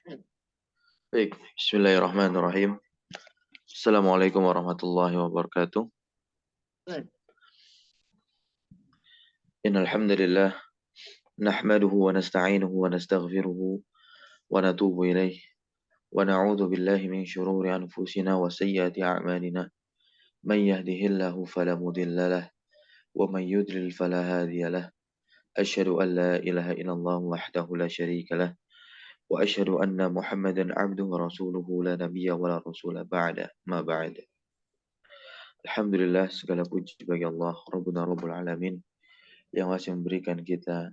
Baik, Bismillahirrahmanirrahim. Assalamualaikum warahmatullahi wabarakatuh. Innal hamdalillah nahmaduhu wa nasta'inuhu wa nastaghfiruhu wa natubu ilaih wa na'udzu billahi min shururi anfusina wa sayyiati a'malina. Man yahdihillahu fala mudilla lah wa man yudlil fala hadiya lah. Asyhadu an la ilaha illallah wahdahu la syarika lah wa asyhadu anna Muhammadan 'abduhu wa rasuluhu la nabiyya wa la rasula ba'da. Ma ba'da. Alhamdulillah, segala puji bagi Allah Rabbuna Rabbul Alamin yang masih memberikan kita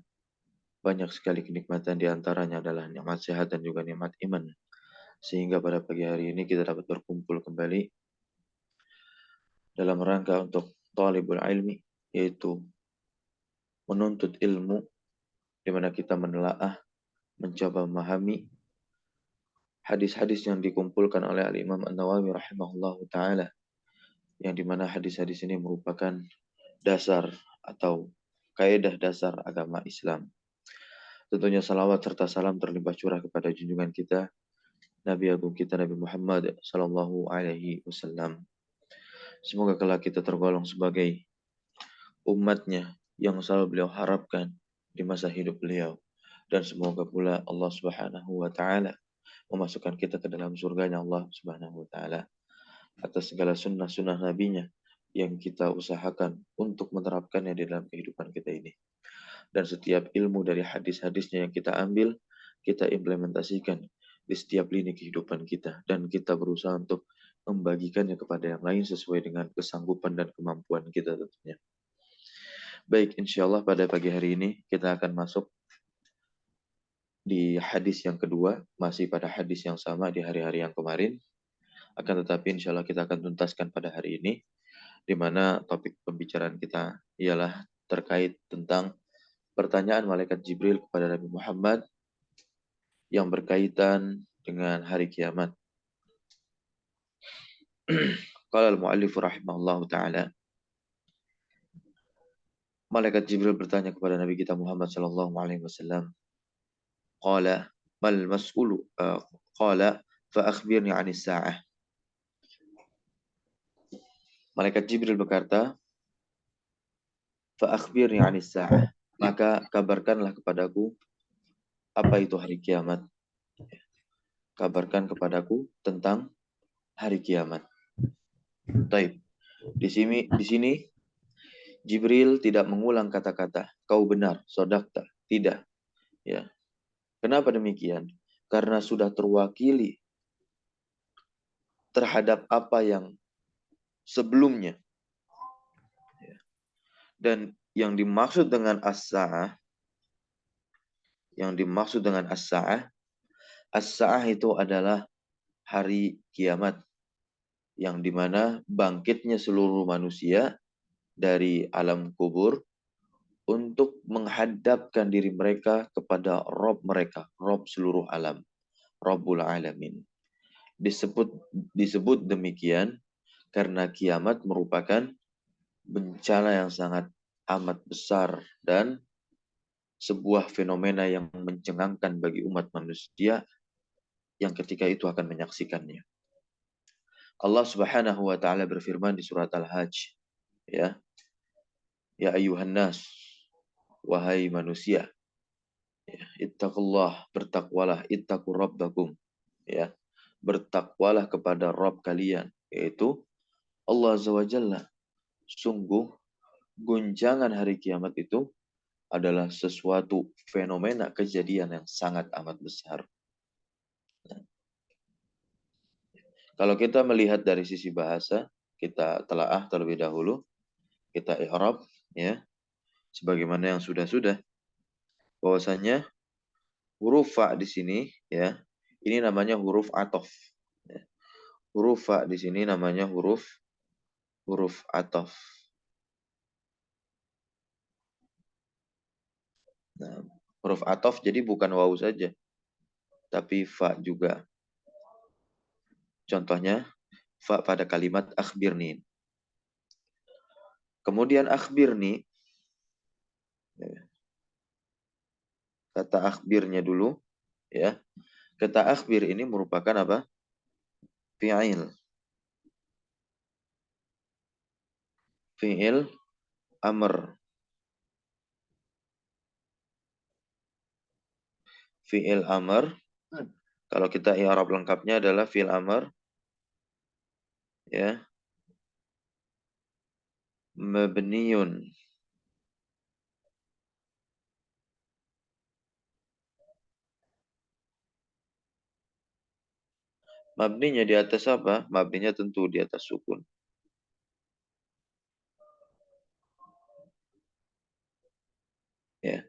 banyak sekali kenikmatan, di antaranya adalah nikmat sehat dan juga nikmat iman. Sehingga pada pagi hari ini kita dapat berkumpul kembali dalam rangka untuk talibul ilmi, yaitu menuntut ilmu, di mana kita menelaah, mencoba memahami hadis-hadis yang dikumpulkan oleh Al-Imam An-Nawawi rahimahullahu ta'ala, yang dimana hadis-hadis ini merupakan dasar atau kaidah dasar agama Islam. Tentunya salawat serta salam terlimpah curah kepada junjungan kita, Nabi Agung kita Nabi Muhammad Sallallahu Alaihi Wasallam. Semoga kelak kita tergolong sebagai umatnya yang selalu beliau harapkan di masa hidup beliau. Dan semoga pula Allah Subhanahu Wa Taala memasukkan kita ke dalam surganya Allah Subhanahu Wa Taala atas segala sunnah-sunnah nabinya yang kita usahakan untuk menerapkannya di dalam kehidupan kita ini. Dan setiap ilmu dari hadis-hadisnya yang kita ambil, kita implementasikan di setiap lini kehidupan kita. Dan kita berusaha untuk membagikannya kepada yang lain sesuai dengan kesanggupan dan kemampuan kita tentunya. Baik, insya Allah pada pagi hari ini kita akan masuk di hadis yang kedua, masih pada hadis yang sama di hari-hari yang kemarin. Akan tetapi insya Allah kita akan tuntaskan pada hari ini, di mana topik pembicaraan kita ialah terkait tentang pertanyaan malaikat Jibril kepada Nabi Muhammad yang berkaitan dengan hari kiamat. Qala al-mu'allif rahimahullahu ta'ala, malaikat Jibril bertanya kepada Nabi kita Muhammad sallallahu alaihi wasallam, qala mal mas'ulu qala fa akhbirni 'anis sa'ah. Malaikat Jibril berkata, fa akhbirni 'anis sa'ah, maka kabarkanlah kepadaku apa itu hari kiamat. Kabarkan kepadaku tentang hari kiamat. Taib. Di sini Jibril tidak mengulang kata-kata kau benar, sodakta. Tidak. Ya. Kenapa demikian? Karena sudah terwakili terhadap apa yang sebelumnya. Ya. Dan yang dimaksud dengan as-sa'ah, as-sa'ah itu adalah hari kiamat, yang dimana bangkitnya seluruh manusia dari alam kubur untuk menghadapkan diri mereka kepada Rob mereka, Rob seluruh alam, Rabbul Alamin. Disebut demikian karena kiamat merupakan bencana yang sangat amat besar dan sebuah fenomena yang mencengangkan bagi umat manusia yang ketika itu akan menyaksikannya. Allah Subhanahu wa taala berfirman di surat Al-Hajj, ya. Ya ayuhan nas, wahai manusia, ya, ittaqullah, bertakwalah, ittaqu rabbakum, ya. Bertakwalah kepada Rabb kalian, yaitu Allah Azza wa Jalla. Sungguh guncangan hari kiamat itu adalah sesuatu fenomena kejadian yang sangat amat besar. Nah, kalau kita melihat dari sisi bahasa, kita telaah terlebih dahulu, kita i'rab, ya, sebagaimana yang sudah-sudah, bahwasanya huruf fa di sini, ya, ini namanya huruf atof. Ya. Huruf fa di sini namanya huruf atof. Nah, huruf atof jadi bukan waw saja, tapi fa juga. Contohnya, fa pada kalimat akhbirni. Kemudian akhbirni, kata akhbirnya dulu, ya. Kata akhbir ini merupakan apa? Fi'il. Fi'il amr. Fi'il amr. Kalau kita i'rab lengkapnya adalah fi'il amr, ya, mabniyun. Mabninya di atas apa? Mabninya tentu di atas sukun. Ya,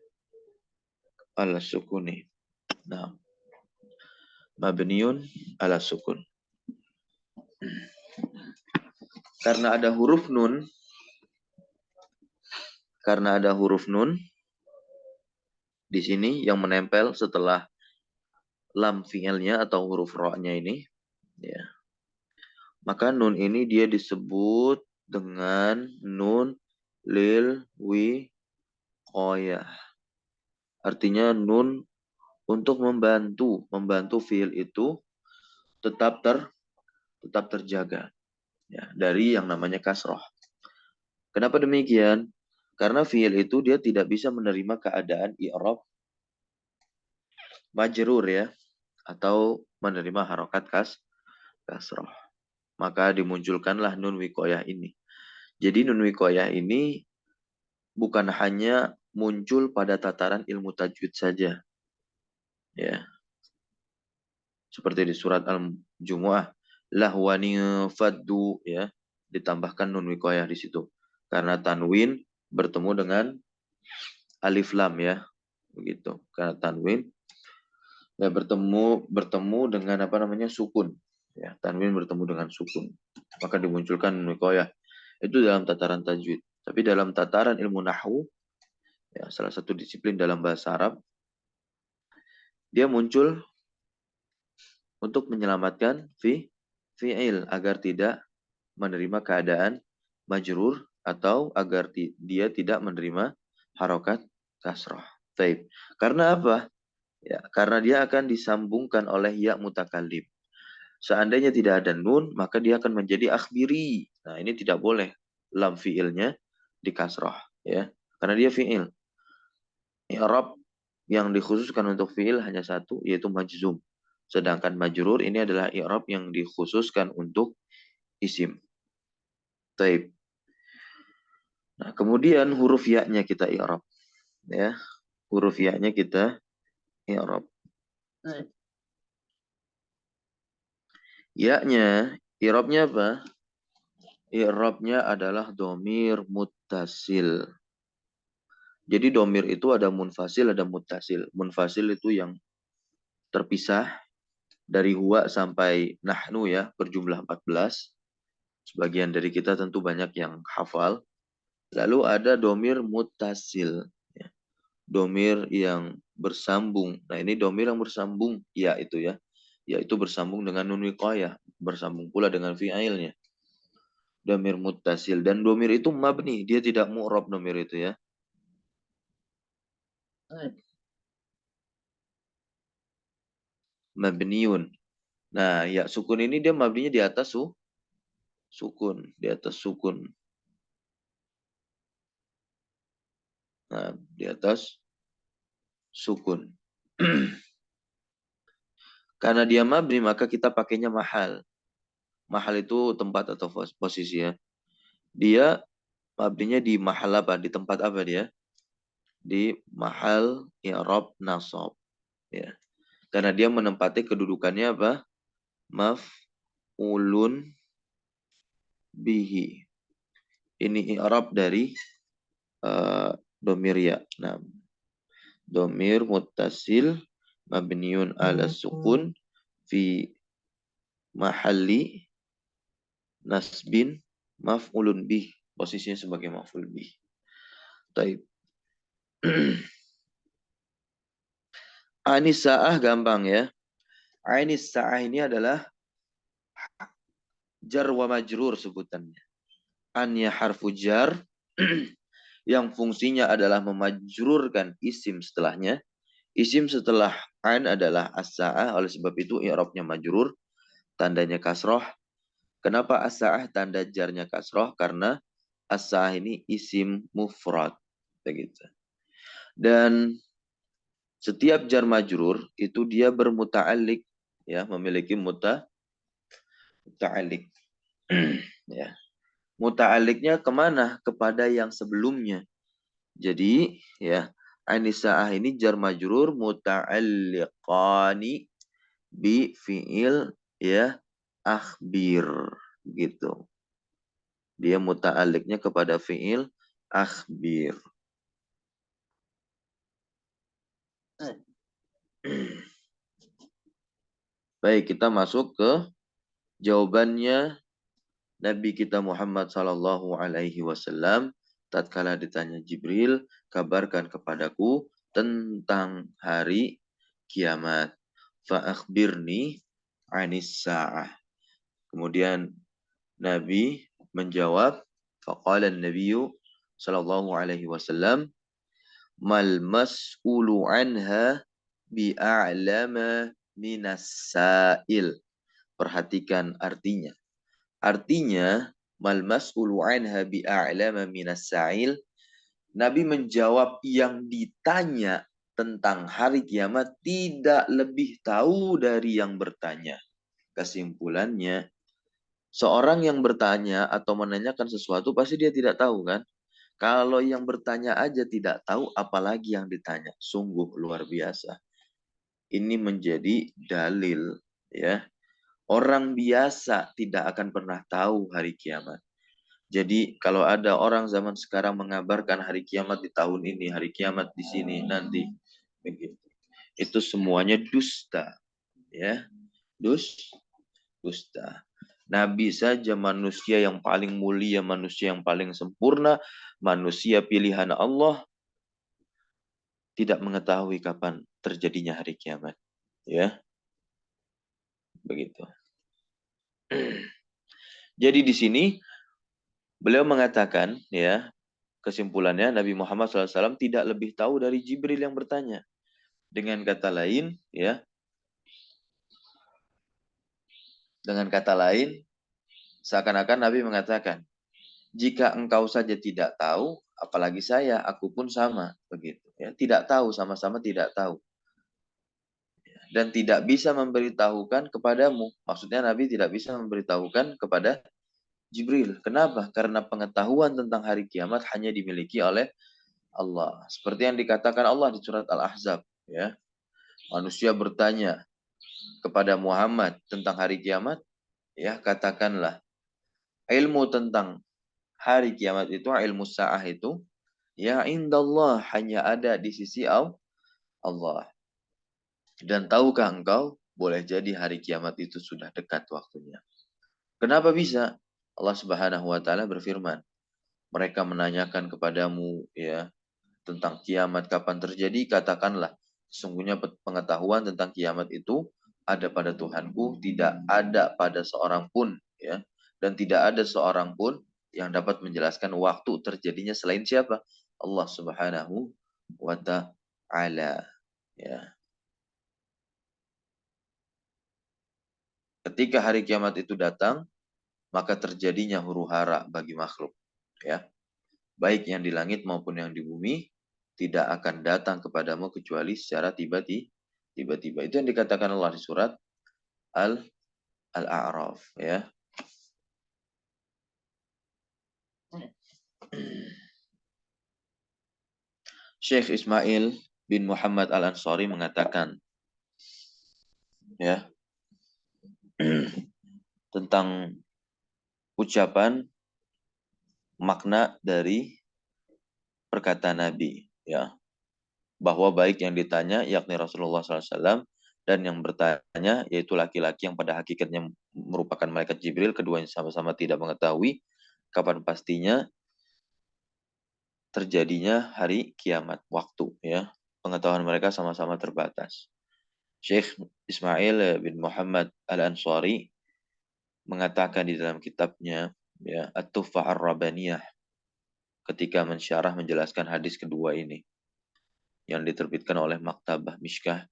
ala sukuni. Nah, mabniyun ala sukun. Karena ada huruf nun, di sini yang menempel setelah lam fi'ilnya atau huruf ro-nya ini, ya. Maka nun ini dia disebut dengan nun lil wiqayah. Artinya nun untuk membantu fi'il itu tetap terjaga, ya, dari yang namanya kasroh. Kenapa demikian? Karena fi'il itu dia tidak bisa menerima keadaan i'rab majrur, ya, atau menerima harokat kasroh. Maka dimunculkanlah nun wiqayah ini. Jadi nun wiqayah ini bukan hanya muncul pada tataran ilmu tajwid saja, ya. Seperti di surat Al-Jumu'ah, lahwani faddu, ya, ditambahkan nun wiqayah di situ. Karena tanwin bertemu dengan alif lam, ya. Begitu. Karena tanwin ya bertemu dengan apa namanya? Sukun. Ya, tanwin bertemu dengan sukun. Maka dimunculkan nun wiqayah. Itu dalam tataran tajwid. Tapi dalam tataran ilmu nahwu, ya, salah satu disiplin dalam bahasa Arab, dia muncul untuk menyelamatkan fi'il agar tidak menerima keadaan majrur atau agar dia tidak menerima harokat kasroh. Taib. Karena apa? Ya, karena dia akan disambungkan oleh ya mutakallim. Seandainya tidak ada nun, maka dia akan menjadi akhbiri. Nah, ini tidak boleh lam fi'ilnya di kasroh, ya. Karena dia fi'il. I'rab yang dikhususkan untuk fi'il hanya satu, yaitu majzum. Sedangkan majrur ini adalah i'rab yang dikhususkan untuk isim. Taib. Nah, kemudian huruf ya-nya kita i'rab, ya. Huruf ya-nya kita i'rab. Ya-nya, i'rabnya apa? I'rabnya adalah domir muttasil. Jadi domir itu ada munfasil, ada muttasil. Munfasil itu yang terpisah dari huwa sampai nahnu, ya, berjumlah 14. Sebagian dari kita tentu banyak yang hafal. Lalu ada domir muttasil, ya. Domir yang bersambung. Nah, ini domir yang bersambung, ya itu, ya. Yaitu bersambung dengan nun wiqayah. Bersambung pula dengan fi'ilnya. Domir muttasil. Dan domir itu mabni. Dia tidak mu'rab domir itu, ya. Mabniun. Nah, ya sukun ini dia mabninya di atas sukun. Di atas sukun. Nah, di atas sukun. Karena dia mabni, maka kita pakainya mahal. Mahal itu tempat atau posisi, ya. Dia mabninya di mahal apa? Di tempat apa dia? Di mahal i'rab nasab, ya. Karena dia menempati kedudukannya apa? Maf'ulun bihi. Ini i'rab dari domir ya. Nah, domir muttasil mabniun ala sukun fi mahalli nasbin maf'ulun bih. Posisinya sebagai maf'ul bih. Taib. Anis sa'ah gampang, ya. Anis sa'ah ini adalah jar wa majrur sebutannya. An-nya harfu jar yang fungsinya adalah memajrurkan isim setelahnya. Isim setelah an adalah as-sa'ah, oleh sebab itu i'rabnya majrur, tandanya kasroh. Kenapa as-sa'ah tanda jarnya kasroh? Karena as-sa'ah ini isim mufrad. Begitu. Dan setiap jar majrur itu dia bermuta'alliq, ya, memiliki muta'alliq. Ya. Muta'alliqnya kemana? Kepada yang sebelumnya. Jadi, ya, anisa'ah ini jar majrur muta'alliqani bi fi'il, ya, akhbir, gitu. Dia muta'alliqnya kepada fi'il akhbir. Baik, kita masuk ke jawabannya Nabi kita Muhammad sallallahu alaihi wasallam tatkala ditanya Jibril, kabarkan kepadaku tentang hari kiamat. Fa akhbirni anis sa'ah. Kemudian Nabi menjawab, faqala an-nabiyyu sallallahu alaihi wasallam, mal mas'ulu anha bi'a'lama minas sa'il. Perhatikan artinya. Artinya, mal mas'ulu anha bi'a'lama minas sa'il. Nabi menjawab yang ditanya tentang hari kiamat tidak lebih tahu dari yang bertanya. Kesimpulannya, seorang yang bertanya atau menanyakan sesuatu pasti dia tidak tahu kan? Kalau yang bertanya aja tidak tahu, apalagi yang ditanya. Sungguh luar biasa. Ini menjadi dalil, ya. Orang biasa tidak akan pernah tahu hari kiamat. Jadi kalau ada orang zaman sekarang mengabarkan hari kiamat di tahun ini, hari kiamat di sini nanti, begitu. Itu semuanya dusta, ya. Dusta. Nabi saja manusia yang paling mulia, manusia yang paling sempurna, manusia pilihan Allah, tidak mengetahui kapan terjadinya hari kiamat. Ya, begitu. Jadi di sini beliau mengatakan, ya, kesimpulannya Nabi Muhammad SAW tidak lebih tahu dari Jibril yang bertanya. Dengan kata lain, ya, seakan-akan Nabi mengatakan, jika engkau saja tidak tahu, apalagi saya, aku pun sama, begitu. Ya, tidak tahu, sama-sama tidak tahu. Dan tidak bisa memberitahukan kepadamu. Maksudnya Nabi tidak bisa memberitahukan kepada Jibril. Kenapa? Karena pengetahuan tentang hari kiamat hanya dimiliki oleh Allah. Seperti yang dikatakan Allah di surat Al-Ahzab. Ya. Manusia bertanya kepada Muhammad tentang hari kiamat. Ya, katakanlah. Ilmu tentang hari kiamat itu, ilmu sa'ah itu, ya indallah, hanya ada di sisi Allah. Dan tahukah engkau, boleh jadi hari kiamat itu sudah dekat waktunya. Kenapa bisa? Allah Subhanahu wa taala berfirman, mereka menanyakan kepadamu, ya, tentang kiamat kapan terjadi, katakanlah, sesungguhnya pengetahuan tentang kiamat itu ada pada Tuhanku, tidak ada pada seorang pun, ya. Dan tidak ada seorang pun yang dapat menjelaskan waktu terjadinya selain siapa? Allah Subhanahu wa taala, ya. Ketika hari kiamat itu datang, maka terjadinya huru-hara bagi makhluk, ya. Baik yang di langit maupun yang di bumi tidak akan datang kepadamu kecuali secara tiba-tiba. Itu yang dikatakan Allah di surat Al-A'raf, ya. Syekh Ismail bin Muhammad Al-Ansari mengatakan, ya, tentang ucapan makna dari perkataan Nabi, ya, bahwa baik yang ditanya yakni Rasulullah SAW dan yang bertanya yaitu laki-laki yang pada hakikatnya merupakan malaikat Jibril, keduanya sama-sama tidak mengetahui kapan pastinya terjadinya hari kiamat waktu, ya. Pengetahuan mereka sama-sama terbatas. Syekh Ismail bin Muhammad Al-Ansari mengatakan di dalam kitabnya, ya, At-Tuffah Ar-Rabaniyah, ketika mensyarah menjelaskan hadis kedua ini. yang diterbitkan oleh Maktabah Mishkah,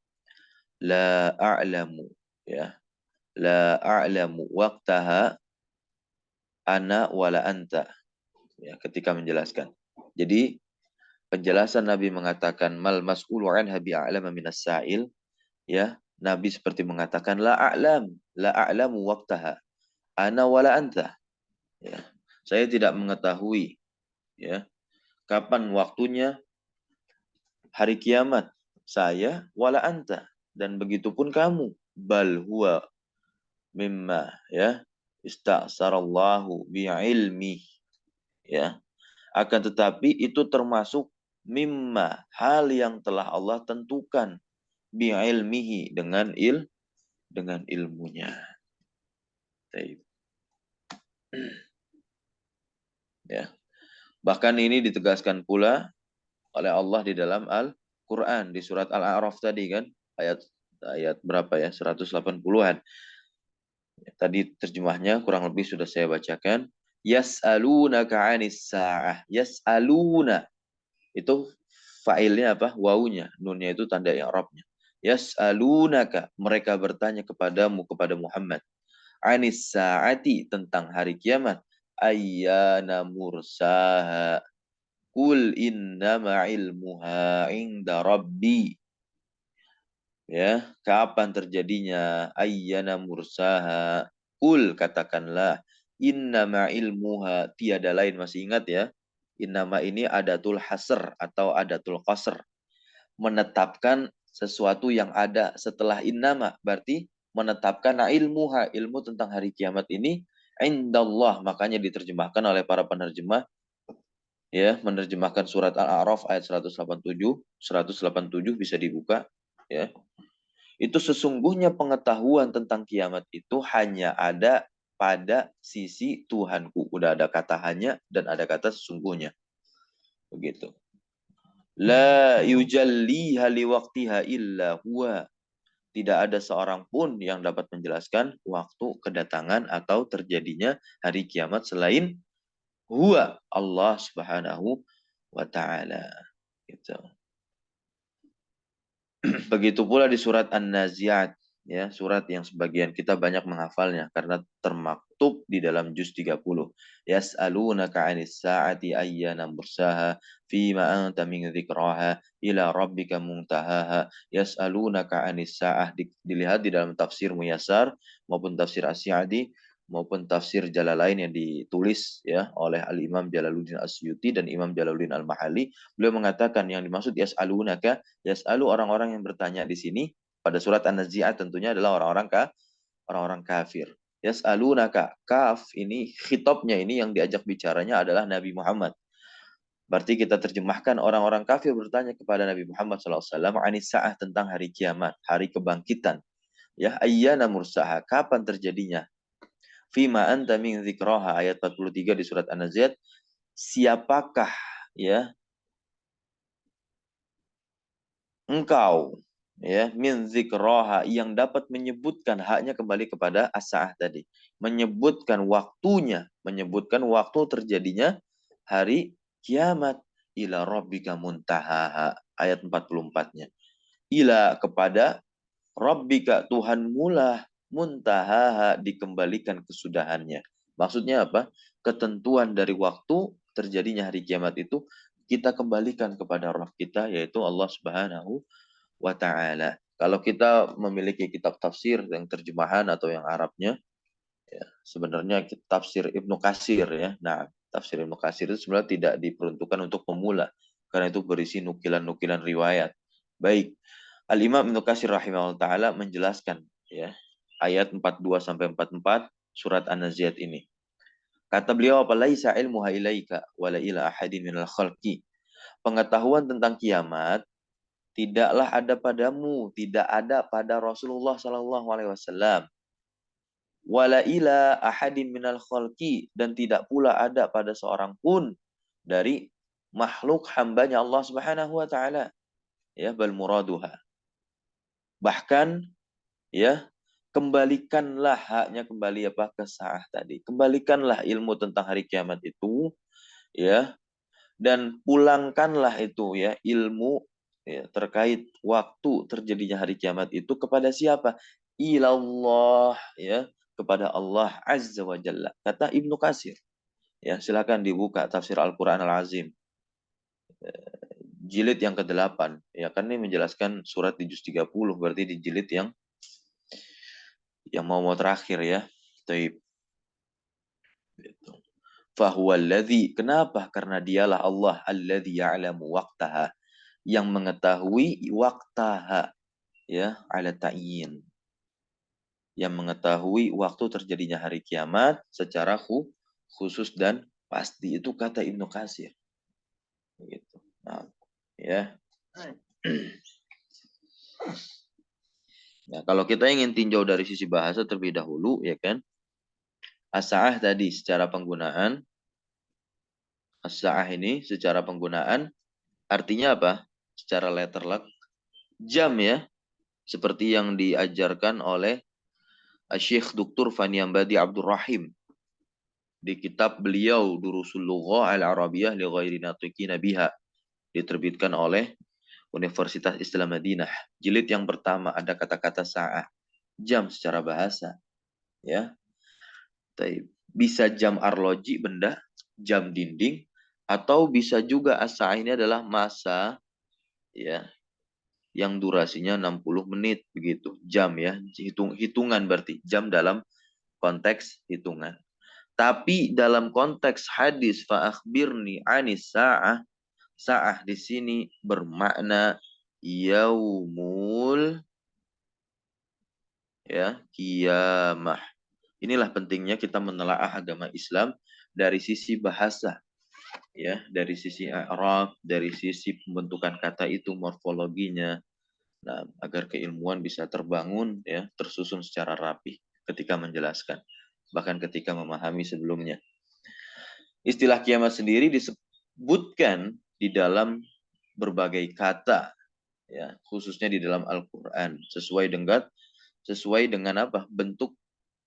la a'lamu, ya, la a'lamu waqtaha ana wala anta, ya, ketika menjelaskan. Jadi penjelasan Nabi mengatakan mal mas'ulu anha bi'a'lama minas sa'il, ya, Nabi seperti mengatakan la a'lamu waqtaha ana wala anta, ya. Saya tidak mengetahui, ya, kapan waktunya hari kiamat, saya wala anta, dan begitupun kamu, bal huwa mimma, ya, istasarallahu bi'ilmi, ya, akan tetapi itu termasuk mimma, hal yang telah Allah tentukan, bi'ilmihi, dengan ilmunya. Baik. Ya. Bahkan ini ditegaskan pula oleh Allah di dalam Al-Quran, di surat Al-A'raf tadi kan, ayat ayat berapa ya, 180-an. Tadi terjemahnya kurang lebih sudah saya bacakan. Yas'alunaka 'anis sa'ah. Yas'aluna. Itu fa'ilnya apa? Wawunya. Nunnya itu tanda i'rabnya. Yas'alunaka. Mereka bertanya kepadamu, kepada Muhammad. 'Anis sa'ati. Tentang hari kiamat. Ayyana mursaha. Qul innama ilmuha 'inda rabbi. Ya, kapan terjadinya? Ayyana mursaha. Kul, katakanlah, innama ilmuha, tiada lain, masih ingat ya? Innama ini adatul hasr atau adatul qasr. Menetapkan sesuatu yang ada setelah innama, berarti menetapkan ilmuha, ilmu tentang hari kiamat ini indallah, makanya diterjemahkan oleh para penerjemah, ya, menerjemahkan surat Al-A'raf ayat 187 bisa dibuka, ya. Itu sesungguhnya pengetahuan tentang kiamat itu hanya ada pada sisi Tuhanku. Udah ada kata hanya dan ada kata sesungguhnya. Begitu. La yujalliha liwaqtiha illa huwa. Tidak ada seorang pun yang dapat menjelaskan waktu kedatangan atau terjadinya hari kiamat selain huwa, Allah Subhanahu wa ta'ala. Gitu. Begitu pula di surat An-Nazi'at, ya, surat yang sebagian kita banyak menghafalnya karena termaktub di dalam juz 30. Yas'alunaka 'anis sa'ati ayyana mursaha fima anta min dzikraha ila rabbika muntahaha. Yas'alunaka 'anis sa'ah, dilihat di dalam tafsir Muyassar maupun tafsir As-Sa'di maupun tafsir Jalalain yang ditulis, ya, oleh Al-Imam Jalaluddin Asyuti dan Imam Jalaluddin Al-Mahali. Beliau mengatakan yang dimaksud yas'alunaka, yas'alu orang-orang yang bertanya di sini pada surat An-Nazi'at tentunya adalah orang-orang kafir. Yas'alunaka, kaf ini khitabnya ini yang diajak bicaranya adalah Nabi Muhammad. Berarti kita terjemahkan orang-orang kafir bertanya kepada Nabi Muhammad SAW anis sa'ah, tentang hari kiamat, hari kebangkitan. Ya, ayyana mursaha, kapan terjadinya? Fima anta min dzikraha, ayat 43 di surat An-Nazi'at. Siapakah, ya, engkau, ya, min dzikraha, yang dapat menyebutkan, haknya kembali kepada as-sa'ah tadi, menyebutkan waktunya, menyebutkan waktu terjadinya hari kiamat. Ila rabbika muntahaha, ayat 44-nya. Ila, kepada, rabbika, Tuhanmu lah, muntahaha, dikembalikan kesudahannya. Maksudnya apa? Ketentuan dari waktu terjadinya hari kiamat itu kita kembalikan kepada Rabb kita, yaitu Allah Subhanahu wa ta'ala. Kalau kita memiliki kitab tafsir yang terjemahan atau yang Arabnya, ya, sebenarnya tafsir Ibnu Katsir, ya. Nah, tafsir Ibnu Katsir itu sebenarnya tidak diperuntukkan untuk pemula karena itu berisi nukilan-nukilan riwayat. Baik, Al-Imam Ibnu Katsir rahimahullah taala menjelaskan, ya, ayat 42 sampai 44 surat An-Nazi'at ini. Kata beliau, apa, laisa ilmuha ilaika wala ila ahadin minal khalqi. Pengetahuan tentang kiamat tidaklah ada padamu, tidak ada pada Rasulullah sallallahu alaihi wasallam. Wala ila ahadin minal khalqi, dan tidak pula ada pada seorang pun dari makhluk hambanya Allah Subhanahu wa taala. Ya, bal muraduha. Bahkan, ya, kembalikanlah, haknya kembali apa, ke sa'ah tadi. Kembalikanlah ilmu tentang hari kiamat itu, ya, dan pulangkanlah itu, ya, ilmu ya, terkait waktu terjadinya hari kiamat itu kepada siapa? Ilallah, ya, kepada Allah Azza wa Jalla. Kata Ibnu Katsir. Ya, silakan dibuka tafsir Al-Qur'an Al-Azim. Jilid yang ke-8. Ya kan ini menjelaskan surat di juz 30, berarti di jilid yang mau terakhir ya. Taib. Gitu. Fahuwaladzi, kenapa? Karena dialah Allah alladzi ya'lamu waqtaha, yang mengetahui waqtaha, ya, ala ta'yin, yang mengetahui waktu terjadinya hari kiamat secara khusus dan pasti. Itu kata Ibnu Katsir. Gitu. Nah, ya. Nah, kalau kita ingin tinjau dari sisi bahasa terlebih dahulu, ya kan? As-sa'ah tadi secara penggunaan, as-sa'ah ini secara penggunaan artinya apa? Secara letterlek jam ya, seperti yang diajarkan oleh Syekh Dr. Faniyambadi Abdul Rahim di kitab beliau Durusul Lughah Al-Arabiyah li ghairi natiqina biha, diterbitkan oleh Universitas Islam Madinah. Jilid yang pertama ada kata-kata sa'ah, jam secara bahasa, ya. Bisa jam arloji benda, jam dinding, atau bisa juga as-sa'ah ini adalah masa, ya, yang durasinya 60 menit begitu. Jam ya, hitungan berarti jam dalam konteks hitungan. Tapi dalam konteks hadis fa'akhbirni anis sa'ah, sa'ah di sini bermakna yaumul, ya, kiamah. Inilah pentingnya kita menelaah agama Islam dari sisi bahasa, ya, dari sisi i'rab, dari sisi pembentukan kata itu, morfologinya. Nah, agar keilmuan bisa terbangun, ya, tersusun secara rapi ketika menjelaskan, bahkan ketika memahami sebelumnya. Istilah kiamat sendiri disebutkan di dalam berbagai kata, ya, khususnya di dalam Al-Qur'an, sesuai dengan apa? Bentuk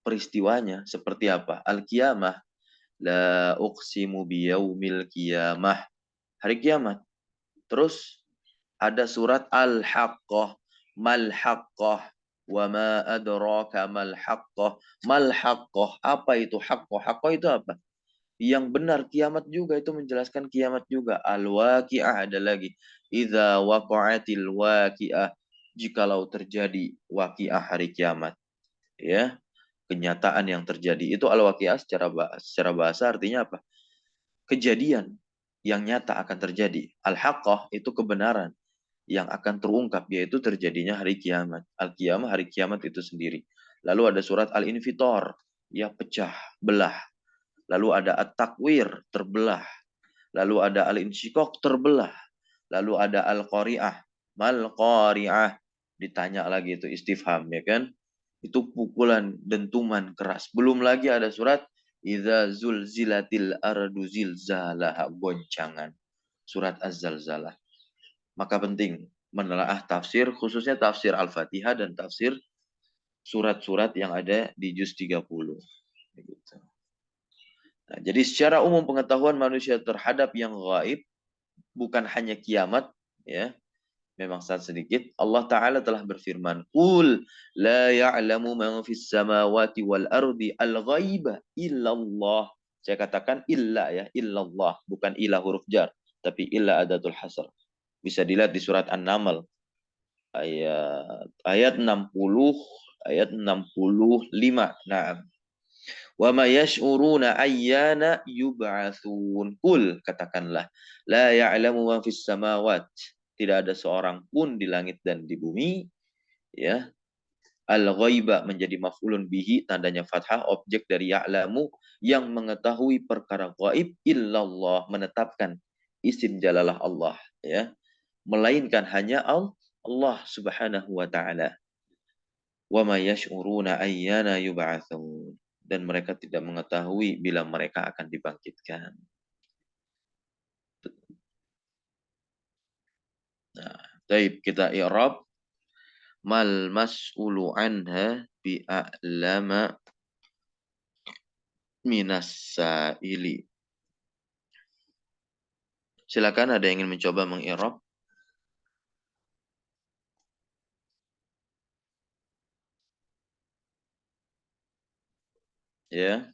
peristiwanya seperti apa? Al-qiyamah, la uqsimu biyaumil qiyamah, hari kiamat. Terus ada surat Al-Haqqah, mal haqqah, wa ma adraka mal haqqah. Mal haqqah, apa itu haqqah? Haqqah itu apa? Yang benar, kiamat juga, itu menjelaskan kiamat juga. Al-waqi'ah ada lagi. Idza waqa'atil waqi'ah, jikalau terjadi waqi'ah hari kiamat. Ya, kenyataan yang terjadi. Itu al-waqi'ah secara bahasa artinya apa? Kejadian yang nyata akan terjadi. Al-haqqah itu kebenaran yang akan terungkap, yaitu terjadinya hari kiamat. Al-qiyamah, hari kiamat itu sendiri. Lalu ada surat Al-Infitor, ya, pecah, belah. Lalu ada At-Takwir, terbelah. Lalu ada Al-Insyikok, terbelah. Lalu ada Al-Qari'ah, mal Qari'ah, ditanya lagi, itu istifham, ya kan? Itu pukulan, dentuman keras. Belum lagi ada surat Idza zulzilatil ardu zilzalaha, goncangan. Surat Az-Zalzalah. Maka penting menelaah tafsir, khususnya tafsir Al-Fatihah dan tafsir surat-surat yang ada di juz 30. Begitu. Nah, jadi secara umum pengetahuan manusia terhadap yang gaib, bukan hanya kiamat, ya, memang sangat sedikit. Allah Ta'ala telah berfirman, Qul la ya'lamu man fis samawati wal ardi al-ghaiba illallah. Saya katakan illa, ya, illallah, bukan ilah huruf jar, tapi illa adatul hasr. Bisa dilihat di surat An-Naml ayat 60, ayat 65. Nah, wa ma yash'uruna ayyana yub'atsun. Qul, katakanlah, la ya'lamu ma fis samawat, tidak ada seorang pun di langit dan di bumi, ya. Al-ghaiba menjadi maf'ulun bihi, tandanya fathah, objek dari ya'lamu, yang mengetahui perkara gaib, illallah, menetapkan isim jalalah Allah, ya, melainkan hanya Allah Subhanahu wa taala. Wa ma yash'uruna ayyana yub'atsun, dan mereka tidak mengetahui bila mereka akan dibangkitkan. Nah, baik, kita i'rab. Mal mas'ulu anha bi'a'lama minas sa'ili. Silakan, ada yang ingin mencoba mengi'rab? Ya.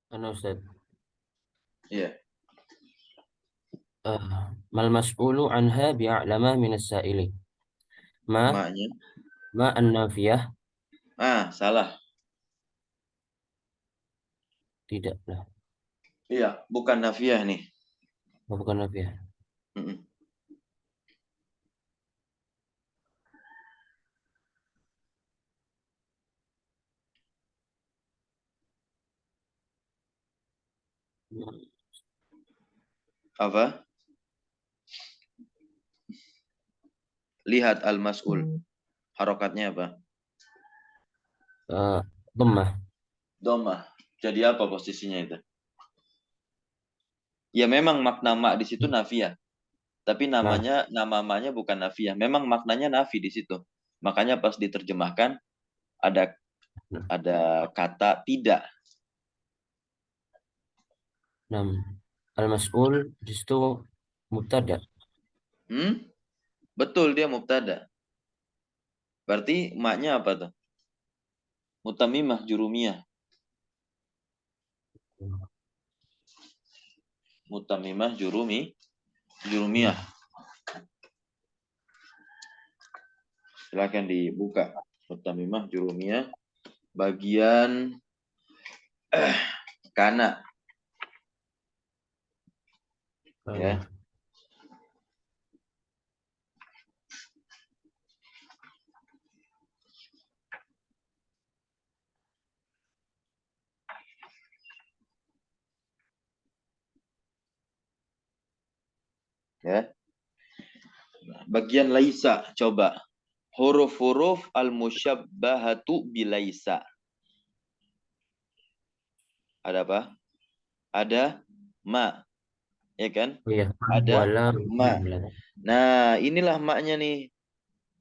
Ana Ustaz. Iya. Mal mas'ulu anha bi'a'lama minas sa'ili. Ma Maknya. ma an-nafiyah Salah. tidaklah. Iya, bukan nafiah nih. Oh, bukan nafiyah. Mm-mm. Apa? Lihat al-mas'ul. Harokatnya apa? Dhammah. Domah. Jadi apa posisinya itu? Ya memang makna mak di situ nafiah. Tapi Nah, nama-namanya bukan nafiah. Memang maknanya nafi di situ. Makanya pas diterjemahkan ada ada kata tidak. nam al-mas'ul di situ mubtada. Hmm? Betul dia mubtada. Berarti maknya apa tuh? Mutamimah jurumiyah. Mutamimah jurumiyah. Hmm. Silakan dibuka. Mutamimah jurumiyah bagian kana ya. Karena Ya. Bagian laisa coba. Huruf-huruf al-musyabbahatu bilaisa. Ada apa? Ada ma, ya kan? oh ya, Ada wala ma. namlat. Nah, inilah maknya nih.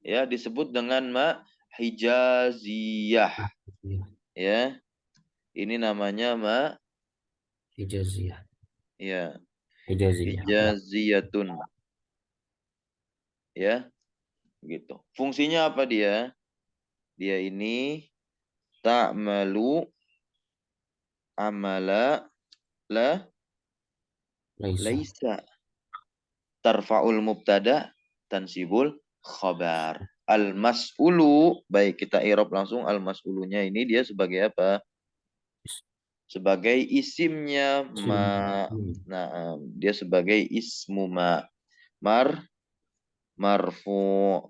Ya, disebut dengan ma hijaziyah. Ya, Ya, ini namanya ma Hijaziyah. ya Hijaziyah. Ya. hijaziyatun. Ya, gitu. Fungsinya apa dia? Dia ini ta'malu amala la Laisa. laisa. Tarfa'ul mubtada tansibul khabar. Al-mas'ulu, baik kita i'rab langsung al-mas'ulunya ini dia sebagai apa? Sebagai isimnya Isim. ma. Nah, dia sebagai ismu ma. Mar marfu.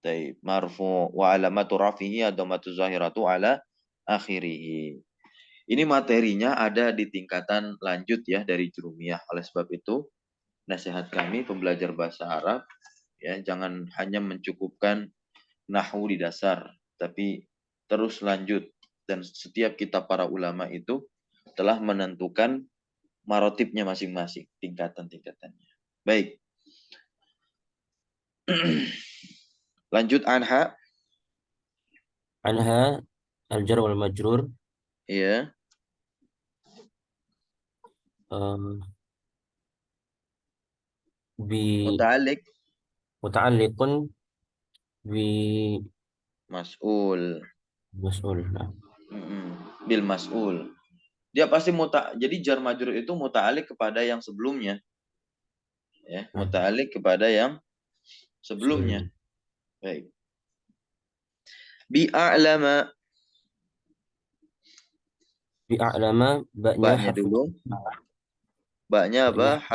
Taib. Marfu wa alamatu rafihi adamatu zahiratu ala akhirih. Ini materinya ada di tingkatan lanjut ya dari jurumiyah. Oleh sebab itu, nasihat kami pembelajar bahasa Arab ya jangan hanya mencukupkan nahwu di dasar, tapi terus lanjut dan setiap kita para ulama itu telah menentukan marotipnya masing-masing, tingkatan-tingkatannya. Baik. Lanjut anha. Anha al-jar wal majrur Ya. um, bi Muta'alik. muta'alliqun bi Mas'ul. mas'ul. Nah, Bil mas'ul. Dia pasti jadi jar majrur itu muta'alik kepada yang sebelumnya. Ya, nah, muta'alik kepada yang sebelumnya. sebelum Baik. Bi'a'lama. bi a'lama ba'nya Baknya harfu dulu. Baknya apa? ba'nya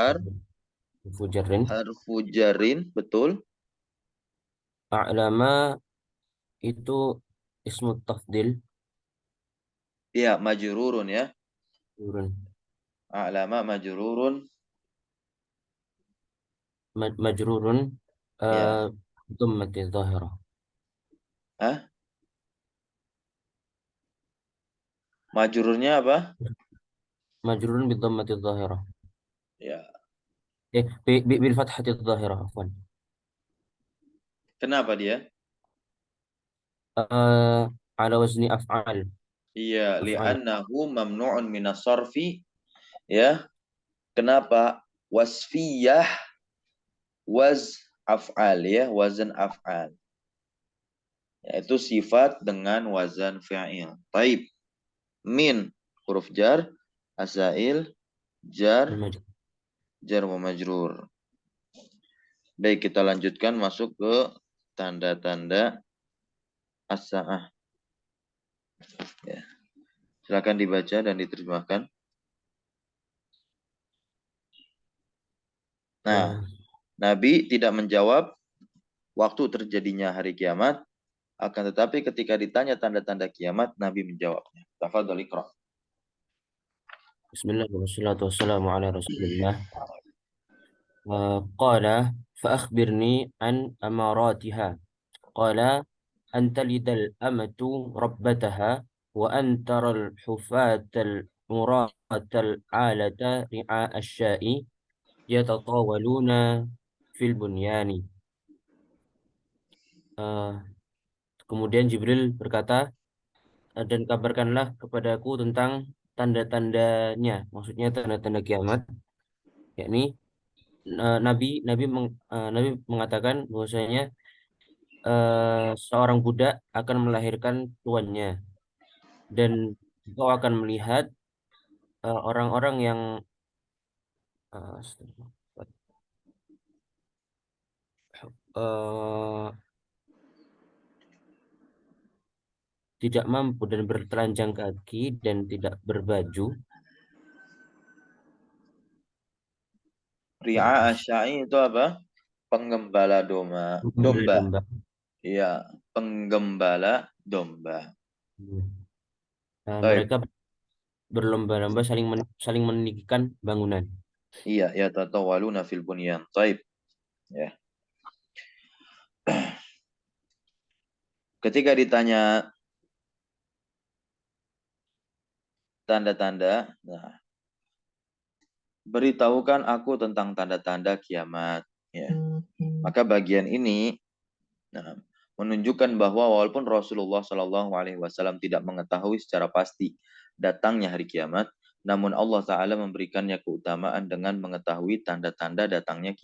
harfu jarrin. Harfu jarin, betul. A'lama itu ismu tafdil Iya, majrurun ya. turun. A'lama majrurun. Majrurun Ya. dhammati dhahirah. Hah? Majrurnya apa? Majrurun bi dhammati dhahirah. Ya. Bil fathati dhahirah afwan. Kenapa dia? Ala wazni af'al. Iya, Af'al. li'annahu mamnu'un minas sarfi. Ya. Kenapa? Wasfiyah waz af'al ya, wazan af'al. yaitu sifat dengan wazan fi'il. Taib. Min huruf jar, asail, jar, Al-majrur. jar wa majrur. Baik, kita lanjutkan masuk ke tanda-tanda as-sa'ah. Ya. Silakan dibaca dan diterjemahkan. Nah, Eh, Nabi tidak menjawab waktu terjadinya hari kiamat, akan tetapi ketika ditanya tanda-tanda kiamat, Nabi menjawabnya. Tafadhol Iqra. Bismillah wassalatu wassalamu ala Rasulillah. Qala fa akhbirni an amaratiha. Qala an talidal amatu rabbataha wa an taral hufatal muratal alata ri'a asya'i yatatawaluna fil bunyani. Eh, Kemudian Jibril berkata, dan kabarkanlah kepadaku tentang tanda-tandanya, maksudnya tanda-tanda kiamat, yakni Nabi mengatakan bahwasanya seorang budak akan melahirkan tuannya dan engkau akan melihat orang-orang yang eh, eh, tidak mampu dan bertelanjang kaki dan tidak berbaju. Ri'a asya'i itu apa? Penggembala domba. Menggembala Domba. domba. Iya, penggembala domba. Baik. Mereka berlomba-lomba saling meninggikan bangunan. Iya, ya tatawaluna fil bunyan. Baik. Ya. Ketika ditanya tanda-tanda, nah, beritahukan aku tentang tanda-tanda kiamat. Ya. Maka bagian ini nah, menunjukkan bahwa walaupun Rasulullah Shallallahu Alaihi Wasallam tidak mengetahui secara pasti datangnya hari kiamat, namun Allah Taala memberikannya keutamaan dengan mengetahui tanda-tanda datangnya